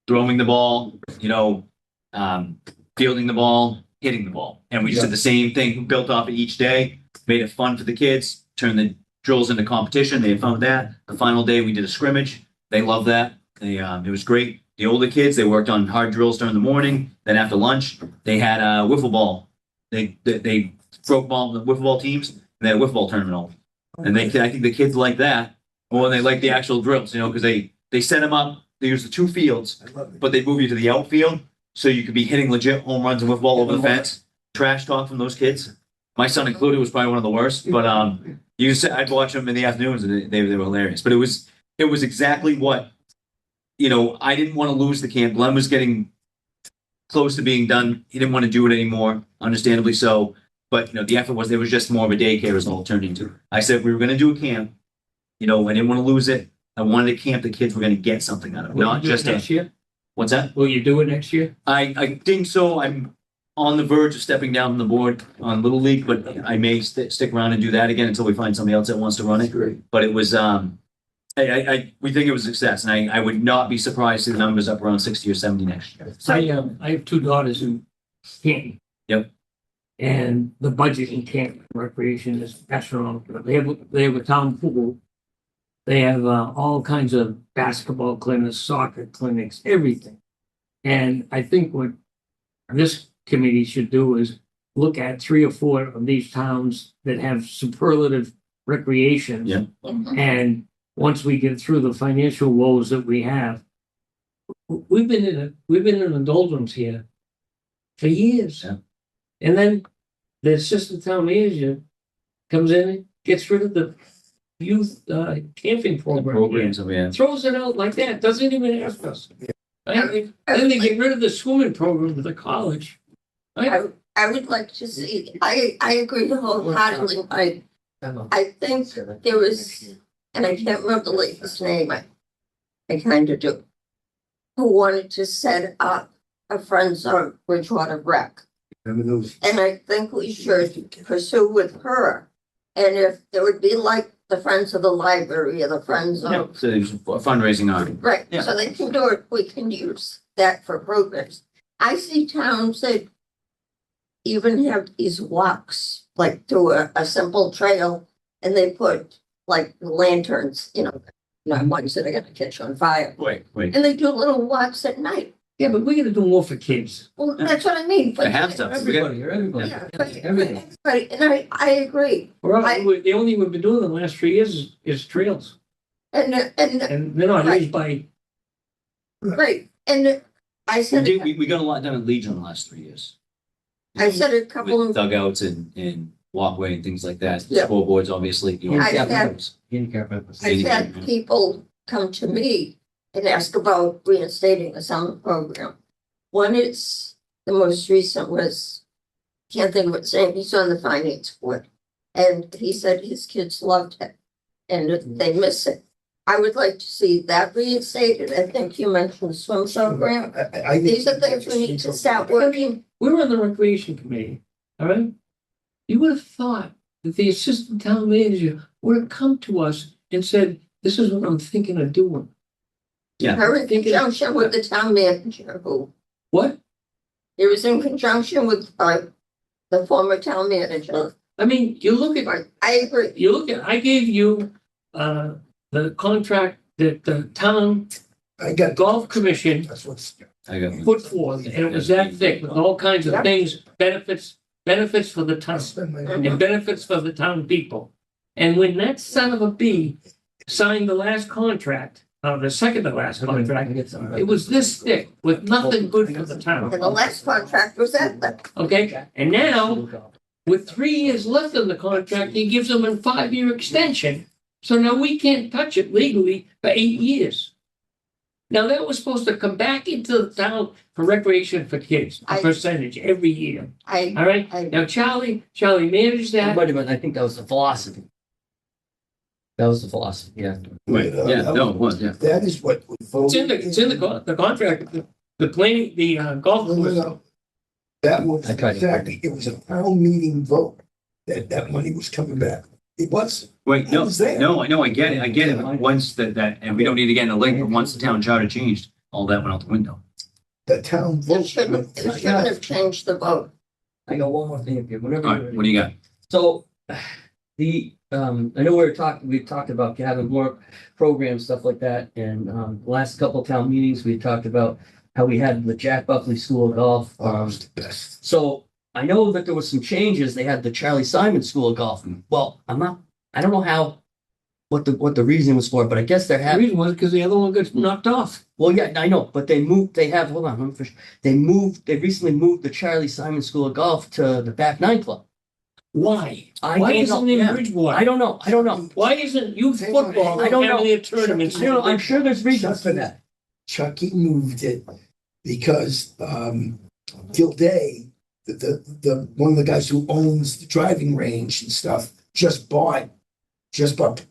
throwing the ball, fielding the ball, hitting the ball, and we just did the same thing, built off of each day, made it fun for the kids, turned the drills into competition. They had fun with that. The final day, we did a scrimmage. They loved that. It was great. The older kids, they worked on hard drills during the morning. Then after lunch, they had a wiffle ball. They broke ball the wiffle ball teams, and they had a wiffle ball tournament on. And I think the kids like that more than they like the actual drills, because they set them up. They use the 2 fields, I love it. but they move you to the outfield, so you could be hitting legit home runs and wiffle ball over the fence. Trash talk from those kids. My son included was probably one of the worst, but I'd watch them in the afternoons, and they were hilarious. But it was exactly what. I didn't want to lose the camp. Glenn was getting close to being done. He didn't want to do it anymore, understandably so. But, the effort was, there was just more of a daycare as all turned into. I said, we were going to do a camp. I didn't want to lose it. I wanted a camp the kids were going to get something out of it, Will you not do it just next year? What's that? Will you do it next year? I think so. I'm on the verge of stepping down from the board on Little League, but I may stick around and do that again until we find somebody else that wants to run it. Great. But it was, we think it was a success, and I would not be surprised to see the numbers up around 60 or 70 next year. I have 2 daughters in Canton. Yep. And the budget in Canton recreation is astronomical. They have a town pool. They have all kinds of basketball clinics, soccer clinics, everything. And I think what this committee should do is look at 3 or 4 of these towns that have superlative recreation. Yeah. Mhm. And once we get through the financial woes that we have, we've been in the doldrums here for years. Yeah. And then the assistant town manager comes in and gets rid of the youth camping program. Programs, yeah. Throws it out like that, doesn't even ask us. And then they get rid of the swimming program at the college. I would like to see, I agree wholeheartedly. I think there was, and I can't remember the lady's name, I kind of do, who wanted to set up a Friends of Bridgewater Rec. Remember those? And I think we should pursue with her. And if there would be like the Friends of the Library or the Friends Yeah, of, so there's a fundraising on it. right, Yeah. so they can do it, we can use that for programs. I see towns that even have these walks, like through a simple trail, and they put like lanterns, not ones that are gonna catch on fire. Wait. And they do little walks at night. Yeah, but we're gonna do more for kids. Well, that's what I mean. They have to. Everybody. Yeah, but, Everything. and I agree. The only we've been doing in the last 3 years is trails. And, And they're not used by, right, and I We said, did, we got a lot done at Legion the last 3 years. I said a couple With of, dugouts and walkway and things like that. Yeah. Scoreboards, obviously. you know. I Handicap had- ramps, handicap ramps. I've had people come to me and ask about reinstating the summer program. One is, the most recent was, can't think of what name, he's on the finance board. And he said his kids loved it and they miss it. I would like to see that reinstated. I think you mentioned the swim program. I think. These are things we need to start working. we were on the recreation committee, all right? You would have thought that the assistant town manager would have come to us and said, this is what I'm thinking of doing. Her in conjunction with the town manager who, What? it was in conjunction with, the former town manager. I mean, you look at, But I agree. I gave you, the contract that the town I got. golf commission That's what's. I got. put forth, and it was that thick with all kinds of Yep. things, benefits for the I town. spend my. And benefits for the town people. And when that son of a bee signed the last contract, the second to last contract, it was this thick with nothing good for the town, And the last contract was that, okay? And now, with 3 years left on the contract, he gives them a 5-year extension. So now we can't touch it legally for 8 years. Now that was supposed to come back into the town for recreation for kids, a I- percentage every year, I, all right? I, Now Charlie managed that. Wait a minute, I think that was the philosophy. That was the philosophy, yeah. Right, yeah, no, it was, yeah. That is what. It's in the contract, the planning, the golf No, no, course. no. That was I tried to find exactly, it was a town meeting vote that money was coming back. It was. Wait, I no, was there. no, I know, I get it. But once and we don't need to get into link, but once the town charter changed, all that went out the window. The town it vote. shouldn't have changed the vote. I got one more thing if you, whenever. All you're right, ready. what do you got? So, I know we talked about having more programs, stuff like that, and, the last couple of town meetings, we talked about how we had the Jack Buckley School of Golf. Oh, it was the best. So I know that there was some changes. They had the Charlie Simon School of Golf. Well, I don't know what the reason was for, but I guess they're The having, reason was because the other one got knocked off. well, yeah, I know, but hold on, let me finish. They recently moved the Charlie Simon School of Golf to the Back Nine Club. Why? I Why don't isn't know. it in Yeah. Bridgewater? I don't know. Why isn't youth Hang on, football I don't know. having their tournaments? I don't know. I'm sure there's reasons for that. Chucky moved it because Gilday, one of the guys who owns the driving range and stuff, just bought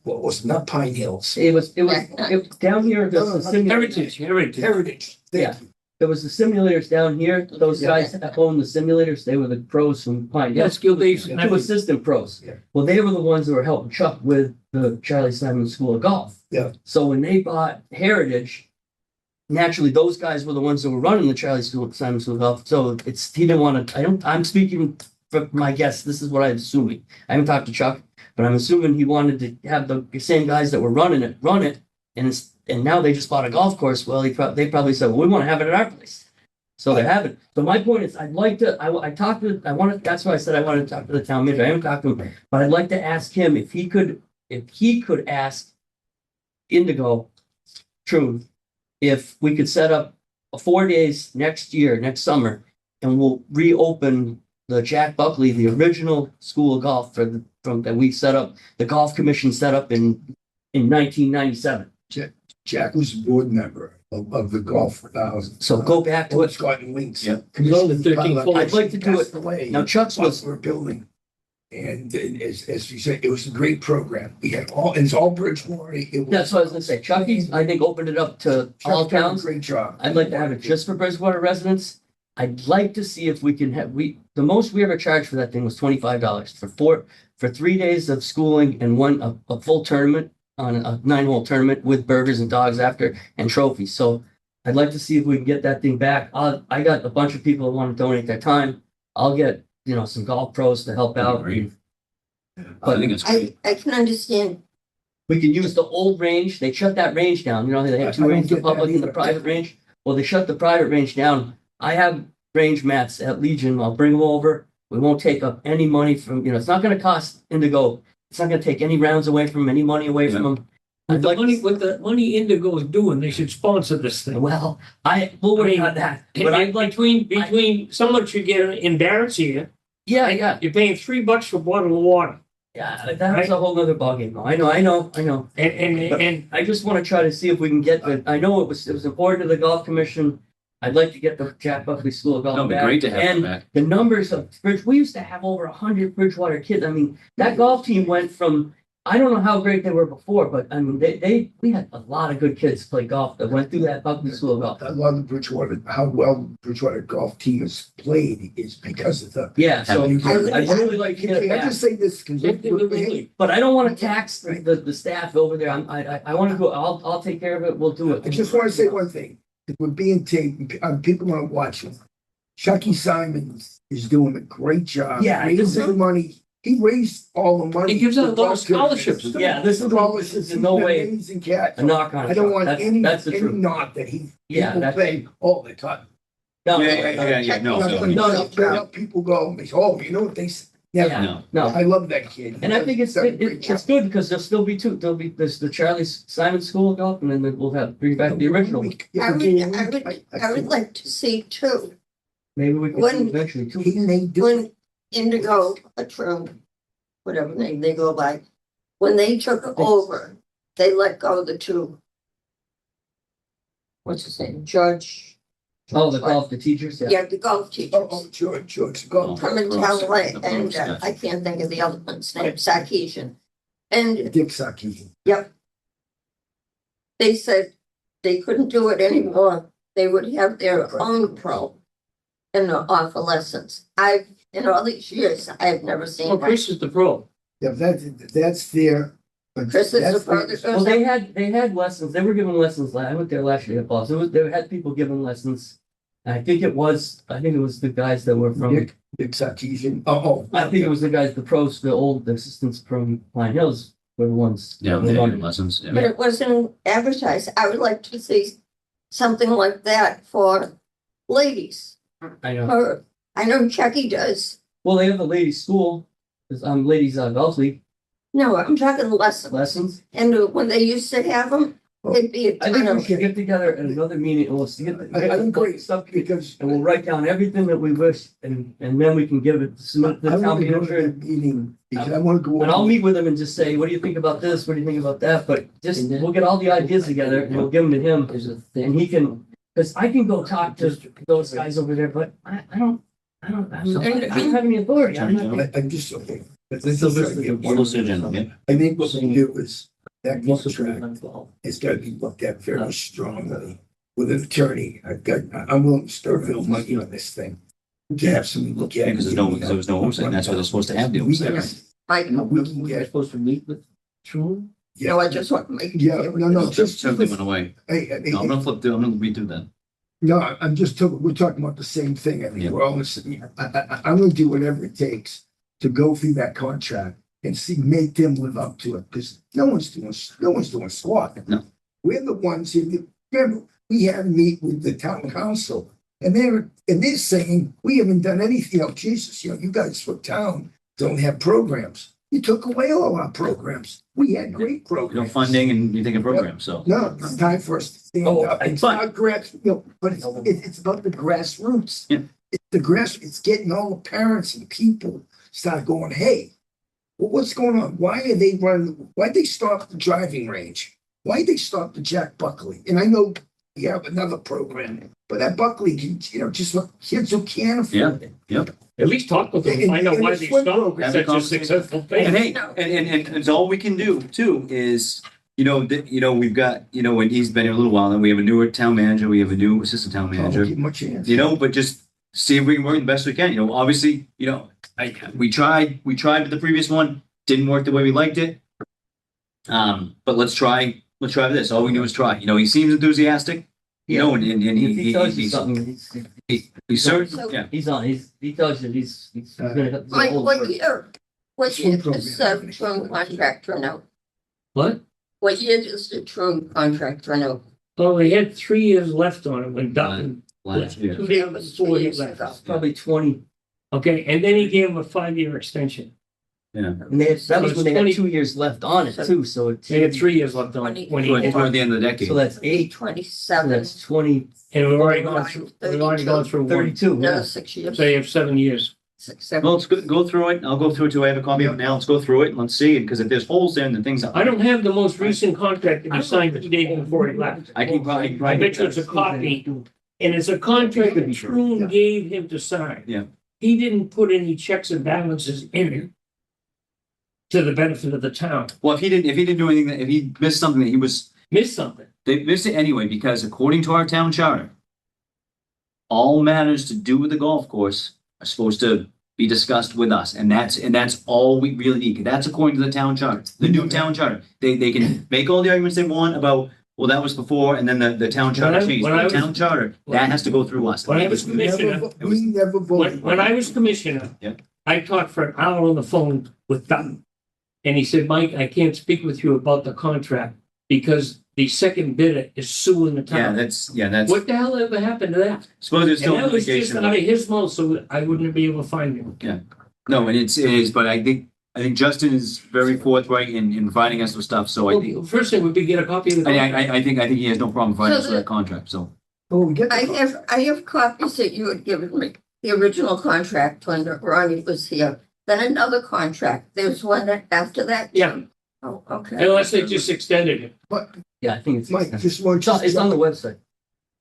what was it, not Pine Hills. It was down here, the simulators. Heritage. Yeah. There was the simulators down here. Those guys that own the simulators, they were the pros from Pine Hill. That's skill based. Two assistant pros. Yeah. Well, they were the ones that were helping Chuck with the Charlie Simon School of Golf. Yeah. So when they bought Heritage, naturally those guys were the ones that were running the Charlie Simon School of Golf. So he didn't want to. I'm speaking for my guess. This is what I'm assuming. I haven't talked to Chuck, but I'm assuming he wanted to have the same guys that were run it, and now they just bought a golf course. Well, they probably said, well, we want to have it at our place. So they have it. So my point is, I'd like to, that's why I said I wanted to talk to the town manager. I haven't talked to him, but I'd like to ask him if he could ask Indigo Truth if we could set up 4 days next summer, and we'll reopen the Jack Buckley, the original school of golf that we set up, the golf commission set up in 1997. Jack was a board member of the golf. So go back to it. Scott and Links. Yeah. Commissioner 13 Butler I'd like to do passed it. away. Now Chuck's was, We're building. And as you said, it was a great program. We had it's all Bridgewater. that's what I was gonna say. Chucky's, I think, opened it up to all Chuck done a towns. Great job. I'd like to have it just for Bridgewater residents. I'd like to see if we can the most we ever charged for that thing was $25 for 3 days of schooling and a full tournament on a 9-hole tournament with burgers and dogs after and trophies. So I'd like to see if we can get that thing back. I got a bunch of people that want to donate their time. I'll get, some golf pros to help out. Great. I think it's great. I can understand, We can use the old range. They shut that range down. They I had two don't ranges, the get that public and the either. private range. Well, they shut the private range down. I have range mats at Legion. I'll bring them over. We won't take up any money from, it's not going to cost Indigo. It's not going to take any rounds away from them, any money away from them. I'd like, What the money Indigo is doing, they should sponsor this thing. well, we'll work on that, but I'd like, Between, someone should get in Barrett's here, yeah, you're paying $3 for a bottle of water. yeah, that's a whole nother ballgame. I know. And I just want to try to see if we can get the, I know it was important to the golf commission. I'd like to get the Jack Buckley School of Golf That'd be back. great to have them And back. the numbers of we used to have over 100 Bridgewater kids. I mean, that golf team went from, I don't know how great they were before, but I mean, we had a lot of good kids play golf that went through that Buckley School of Golf. I love the Bridgewater, how well Bridgewater golf team has played is because of the. Yeah, so Can I'd really like to get it I back. just say this? Because But I don't want to tax the staff over there. I want to go, I'll take care of it. We'll do it. I just want to say one thing. If we're being taped, people want to watch it. Chucky Simons is doing a great job. Yeah, Raising the money. He raised all the money. He gives out a lot of for golf scholarships. tournaments. Yeah, this is in no He's an way amazing cat. a knock on it. I don't want That's the any truth. knock that he Yeah, people that's. play all the time. No, Yeah, no, Now people go, oh, you know what they say? Yeah. Never. No. No, I love that kid. and I think it's He's done a great it's job. good because there'll still be two. There's the Charlie Simon School of Golf, and then we'll bring back the original. Yeah, I would, okay, I would like to see too, Maybe we can When- do eventually too. He may do it. when Indigo, whatever name they go by, when they took over, they let go of the two. What's his name? Judge? Oh, the teachers. Yeah, the golf teachers. Oh, George, go. Herman Talley and I can't think of the other one's name, Sarkeesian. And Dick Saki. they said they couldn't do it anymore. They would have their own pro and offer lessons. In all these years, I've never seen Well, that. Chris is the pro. Yeah, that's their. Chris is that's the pro their- that Well, goes they out. had lessons. They were given lessons. I went there last year at Boston. They had people giving lessons. And I think it was the guys that were from. Dick Sarkeesian. Oh. I think it was the guys, the pros, the assistants from Pine Hills were the ones. Yeah, that were they running. do lessons. But Yeah. it wasn't advertised. I would like to see something like that for ladies. I know. Or, I know Chucky does. Well, they have a ladies' school. There's ladies golf league No, I'm talking lessons. lessons. And when they used to have them, it'd be a I ton think we of. should get together at another meeting and we'll get I agree, stuff because and we'll write down everything that we wish and then we can give it to the I town want to go manager. to that meeting because I want to go. And I'll meet with him and just say, what do you think about this? What do you think about that? But just, we'll get all the ideas together and we'll give them to him. And he can, because I can go talk to those guys over there, but I don't have any authority. I'm not. I'm just okay. Close the agenda, yeah. I think what we do is that contract has got to be looked at very strongly with an attorney. I'm willing to start real money on this thing. To have somebody look at it. Because there was no oversight. That's why they're supposed to have the oversight. I, We can We're get, supposed to meet with True. yeah, no, I just want to make. yeah, no, just. Totally went away. Hey, No, I'm gonna flip through, I'm gonna redo that. no, I'm just talking, we're talking about the same thing. I Yeah. mean, we're all, I'm gonna do whatever it takes to go through that contract and make them live up to it, because no one's doing squat. No. We're the ones who, remember, we had a meet with the town council, and they're saying, we haven't done anything, Jesus, you guys for town don't have programs. You took away all our programs. We had great You know, programs. funding and you think of programs, so. No, it's time for us to stand up. It's but- not but it's about the grassroots. Yeah. It's the it's getting all the parents and people start going, hey, what's going on? Why why'd they stop the driving range? Why'd they stop the Jack Buckley? And I know we have another program, but that Buckley, just for kids who can't afford it. At least talk with them, find out why they stopped Have a such a conversation. successful And thing. hey, and all we can do too is, we've got, when he's been here a little while, then we have a newer town manager, we have a new assistant town I'll manager. give them a chance. But just see if we can work the best we can. Obviously, we tried with the previous one, didn't work the way we liked it. But let's try this. All we do is try. He seems enthusiastic, and If he tells you he's something, he's certain, yeah. he tells you he's gonna. Like, what hold year does the True contract run out? What? What year does the True contract run out? Well, they had 3 years left on it when Dutton, Last year. 2 years, 4 years left. ago. probably 20. Okay, and then he gave him a 5-year extension. And that was when they had 2 years left on it too, so it's. They had 3 years left on it when he Toward did. toward the end of the decade. So that's 8, so 27, that's 20, And we've already gone through one. 32, another yeah. 6 years. So you have 7 years. 6, 7. Well, let's go through it. I'll go through it too. I have a copy of it now. Let's go through it and let's see. Because if there's holes there and the things. I don't have the most recent contract that he signed the day before he left. I can probably. I bet you it's a copy. And it's a contract that Troon gave him to sign. Yeah. He didn't put any checks and balances in it to the benefit of the town. Well, if he didn't do anything, if he missed something that he was, Missed something. they missed it anyway, because according to our town charter, all matters to do with the golf course are supposed to be discussed with us. And that's all we really need. That's according to the town charter, the new town charter. They can make all the arguments they want about, well, that was before, and then the town charter changed. when I The was- town charter, that has to go through us. When I was We never, commissioner, we never voted. when I was commissioner, Yeah. I talked for an hour on the phone with Dutton. And he said, Mike, I can't speak with you about the contract because the second bidder is suing the Yeah, town. that's, What the hell ever happened to that? suppose there's And still that was just litigation. out of his mouth, so I wouldn't be able to find him. No, and it is, but I think Justin is very forthright in providing us with stuff, so I think, Well, first thing would be get a copy of the contract. I think he has no problem providing us So with the- that contract, so. Oh, we get the- I have copies that you had given me, the original contract when Ronnie was here. Then another contract. There's one after that. Yeah. Oh, okay. Unless they just extended it. Yeah, I think it's. Mike, just want It's on the website.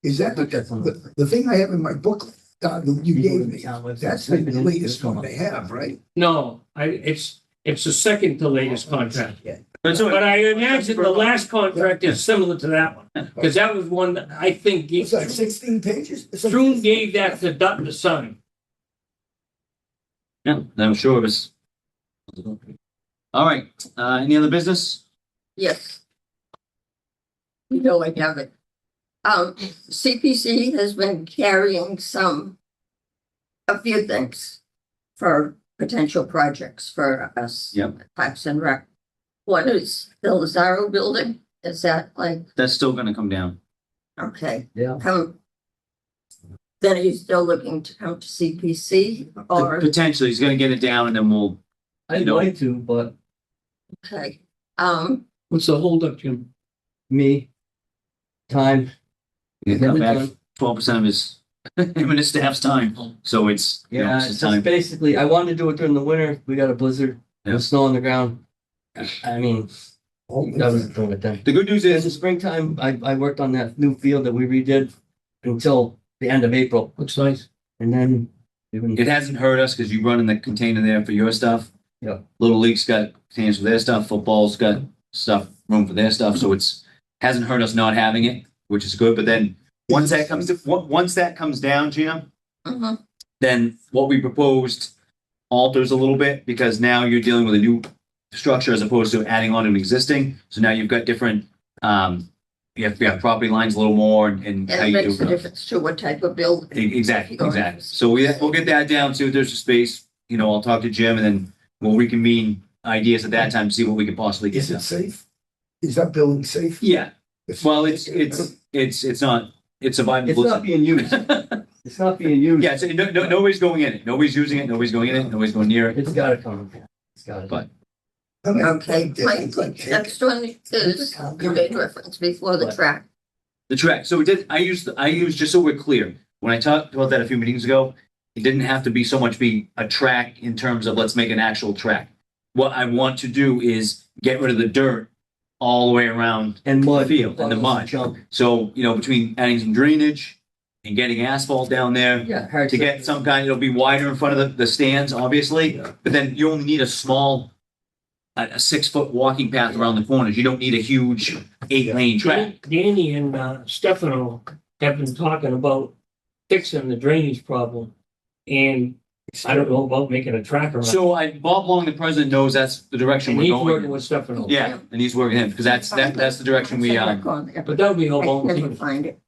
is that That's on the thing I have in my booklet, that you You go to gave the me? town website, That's type the it in, latest it'll come one up. they have, right? No, it's the second to latest contract. But so, But I imagine the last contract is similar to that one, because that was one that I think It's like 16 pages? It's like- Troon gave that to Dutton to sign. yeah, I'm sure it was. All right, any other business? Yes. You know I have it. CPC has been carrying a few things for potential projects for us. Yep. Parks and Rec. One is the Lazaro building. Is that like, That's still gonna come down. okay, Yeah. then are you still looking to come to CPC or, Potentially, he's gonna get it down and then we'll, I'd No. like to, but okay, What's the holdup, Jim? me, time. cut never back done. 12% of his, him and his staff's time, so it's, you know, Yeah, it's it's just just time. basically, I wanted to do it during the winter. We got a blizzard, Yeah. with snow on the ground. I mean, I was doing it then. The good news In the is, springtime, I worked on that new field that we redid until the end of April. Looks nice. And then even, it hasn't hurt us because you run in the container there for your stuff. Yeah. Little League's got containers for their stuff, football's got room for their stuff, so hasn't hurt us not having it, which is good, but then once that comes down, Gina, mhm, then what we proposed alters a little bit because now you're dealing with a new structure as opposed to adding on to an existing. So now you've got different, you have property lines a little more and and how it you makes do a it. difference to what type of building. Exactly. So we'll get that down, see if there's a space, I'll talk to Jim and then we'll reconvene ideas at that time to see what we can possibly get Is it done. safe? Is that building safe? Yeah, well, it's not, it's surviving. it's not being used. It's not being used. Yeah, so nobody's going in it. Nobody's using it. Nobody's going in it. Nobody's going near it. It's gotta come. It's gotta. But- I mean, Okay, my like, next one is, you made reference before the track. The track. So I used just so we're clear. When I talked about that a few meetings ago, it didn't have to be so much be a track in terms of let's make an actual track. What I want to do is get rid of the dirt all the way around. And mud. Field and the mud. Junk. So, between adding some drainage and getting asphalt down there Yeah, hard to get some kind, it'll be wider in front of the stands, obviously. But then you only need a small, a 6-foot walking path around the corners. You don't need a huge 8-lane track. Danny and Stefano have been talking about fixing the drainage problem. And I don't know about making a track around. So Bob Long, the president, knows that's the direction And we're he's going. working with Stefano. Yeah, and he's working him because that's the direction we, I But that would be all never volunteer. find it.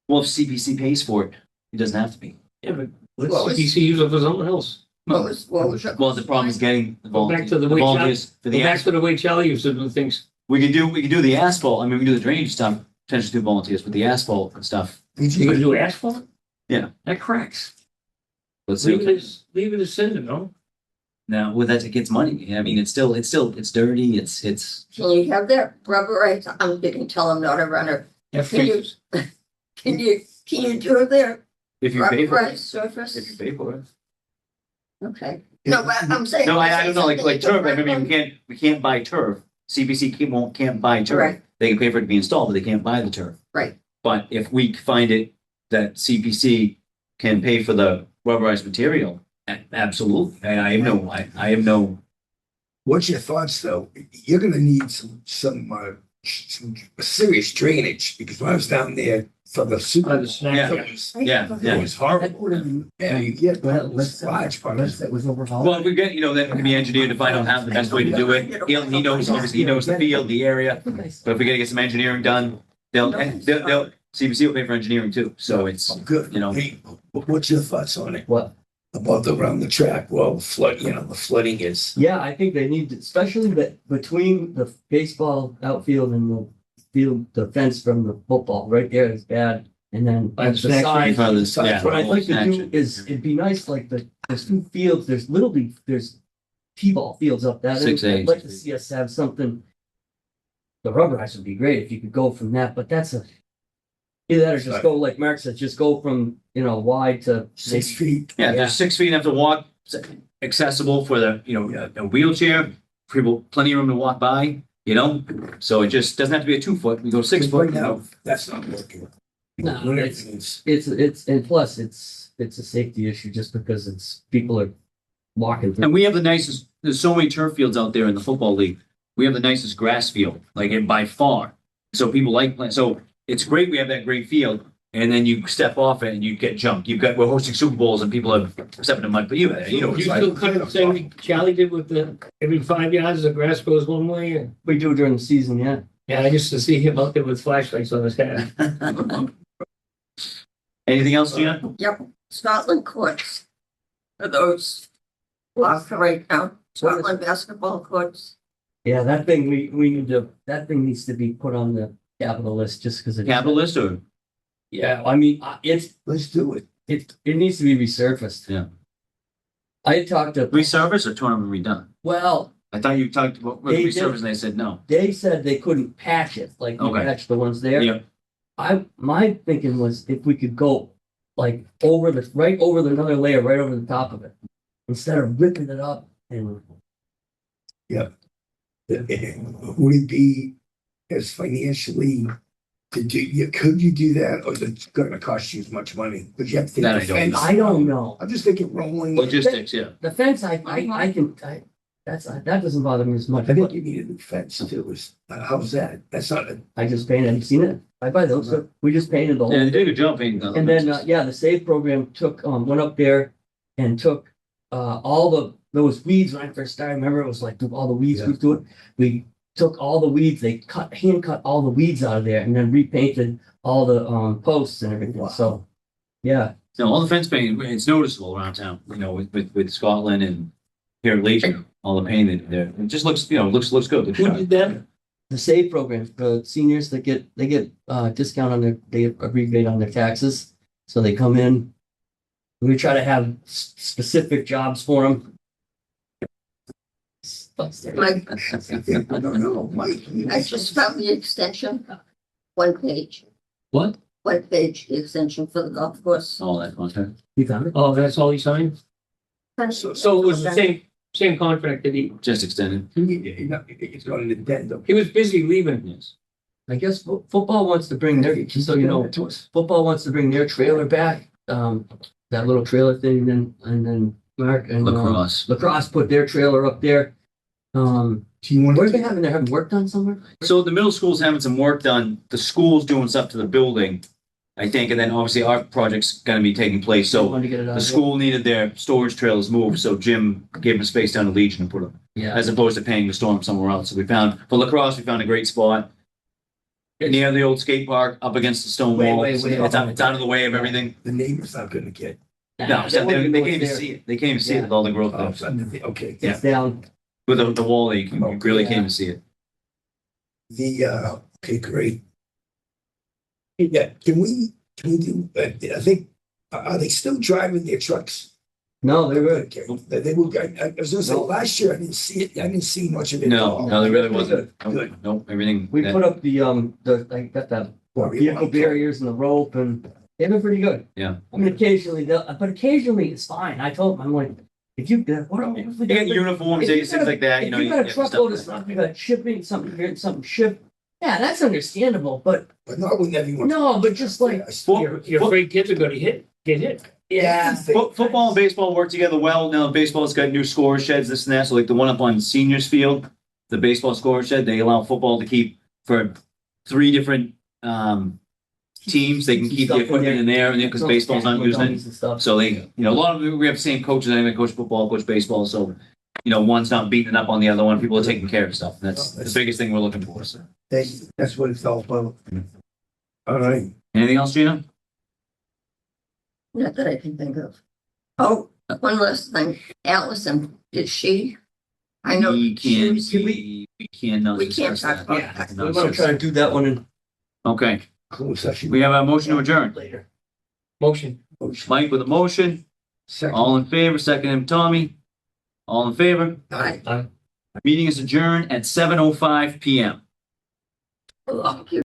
well, if CPC pays for it, it doesn't have to be. Yeah, but Well, let's CPC use it for something else. What was your? Well, the problem is getting the Go back volunteers. to the The way volunteers for Go the back asphalt. to the way Charlie used to do things. We can do the asphalt. I mean, we can do the drainage stuff, potentially do volunteers, but the asphalt and stuff. You gonna do asphalt? Yeah. That cracks. Let's see. Leave it as cinder, no? Now, with that, it gets money. I mean, it's dirty. It's. Can you have that rubberized, you can tell them not to run it. Can you, can you do their If you pay for rubberized it. surface? If you pay for it. Okay, no, but I'm saying. No, I don't know, like something turf, I different. mean, we can't buy turf. CPC can't buy turf. Right. They can pay for it to be installed, but they can't buy the turf. Right. But if we find it that CPC can pay for the rubberized material, absolutely. I have no, What's your thoughts though? You're gonna need some serious drainage because when I was down there for the Super Bowl, snack. it was, yeah, it yeah. was horrible. Yeah, you get large parts. That was overhauled. Well, we get, that can be engineered to find out how the best way to do it. He knows, obviously, he knows the field, the area. But if we gotta get some engineering done, they'll CPC will pay for engineering too. So it's, Good. you know. Hey, what's your thoughts on it? What? About around the track? Well, the flooding is. Yeah, I think they need to, especially that between the baseball outfield and the field, the fence from the football, right there is bad. And then By on the the snack side, By the- yeah. what I'd like to do Action. is, it'd be nice, like there's two fields, there's little league, there's T-ball fields up that. end. 6A. I'd like to see us have something. The rubberized would be great if you could go from that, but that's either that or just go, like Mark said, just go from, wide to. 6 feet. Yeah, there's 6 feet enough to walk, accessible for the, a wheelchair, people, plenty of room to walk by, So it just doesn't have to be a 2 foot, we go 6 foot. Right now, that's not working. No, When it's, and plus it's a safety issue just because people are walking through. And we have the nicest, there's so many turf fields out there in the football league. We have the nicest grass field, and by far. So people like playing, so it's great, we have that great field. And then you step off it and you get jumped. We're hosting Super Bowls and people are stepping in mud, but you know. You still cut the same Charlie did with every 5 yards, the grass goes one way. And, We do during the season, yeah. yeah, I used to see him out there with flashlights on his head. Anything else, Gina? Yep, Scotland courts. Are those locked right now? Scotland basketball courts. Yeah, that thing, we need to, that thing needs to be put on the capital list just because it's. Capitalist or? Yeah, I mean, Let's do it. it needs to be resurfaced. Yeah. I had talked to, Resurface or tournament redone? well, I thought you talked about They did. resurface and they said no. they said they couldn't patch it, like you Okay. patch the ones there. Yeah. My thinking was if we could go like right over another layer, right over the top of it, instead of ripping it up and. Would it be as financially to do, could you do that, or is it gonna cost you as much money? Because you have to think That the I don't fence. know. I don't know. I'm just thinking rolling. Logistics, yeah. The fence, that doesn't bother me as much. I think you need a new fence too. How's that? That's not, I just painted, have you seen it? I buy those, we just painted the whole. Yeah, they did a good job painting the And then, fences. the SAVE program went up there and took, all those weeds when I first started. Remember, it was like all the weeds we do it. We took all the weeds, they hand cut all the weeds out of there and then repainted all the, posts and everything. Wow. So, yeah, No, all the fence painting, it's noticeable around town, with Scotland and here at Legion, all the painting there. It just looks, looks good. Looks Who sharp. did that? the SAVE program for seniors that they get, discount on they get a rebate on their taxes. So they come in. We try to have specific jobs for them. Mike, I don't know, Mike. I just found the extension, one page, What? the extension for the golf course. All that contract. You found it? Oh, that's all he signed? So it was the same contract that he Just extended. It's got an addendum. was busy leaving. Yes. I guess football wants to bring their, so To us. football wants to bring their trailer back, that little trailer thing, and then Mark and lacrosse put their trailer up there. Do you want Where are to? they having work done somewhere? So the middle school's having some work done. The school's doing stuff to the building, I think, and then obviously our project's gonna be taking place. So Wanted to get it out the of there. school needed their storage trailers moved, so Jim gave them space down to Legion and put them, Yeah, as opposed to paying to store them somewhere else. So for lacrosse, we found a great spot. Near the old skate park, up against the stone Way, wall. way, It's way out up. it's out of the way of everything. The neighbor's not gonna get. No, They won't even they know can't even it's there. see it. They can't even see it with all the growth Oh, there. okay. Yeah. It's down. With the wall, you really Yeah. can't even see it. Okay, great. Yeah, can we do, I think, are they still driving their trucks No, they're good. They were, I was gonna say, No. last year, I didn't see much of it. at No, all. no, there really wasn't. Good. Nope, everything. We put up like, got the vehicle barriers and the rope and they've been pretty good. Yeah. I mean, occasionally it's fine. I told them, I'm like, if you, what if we You got got uniforms, If you things like that, you know. If you got a have to truckload of stuff. stuff, you got shipping, something here and something shipped, yeah, that's understandable, but But not when everyone. no, but just like, You're afraid kids are gonna get hit. yeah. Football and baseball work together well. Now baseball's got new score sheds, this and that. So like the one up on Seniors Field, the baseball score shed, they allow football to keep for 3 different teams. They can keep the equipment in there because baseball's not using it. And stuff. So they, a lot of we have the same coaches. I coach football, coach baseball. So, one's not beating up on the other one. People are taking care of stuff. That's the biggest thing we're looking for. So. That's what it's all about. All right. Anything else, Gina? Not that I can think of. Oh, one last thing. Allison, did she? I know. We she- cannot We can't discuss talk that. about that. No, We're gonna try to do that one in Okay, Close session. we have a motion to adjourn. later. Motion. Mike with a motion. Second. All in favor, second him, Tommy. All in favor? Aye. Meeting is adjourned at 7:05 PM. Thank you.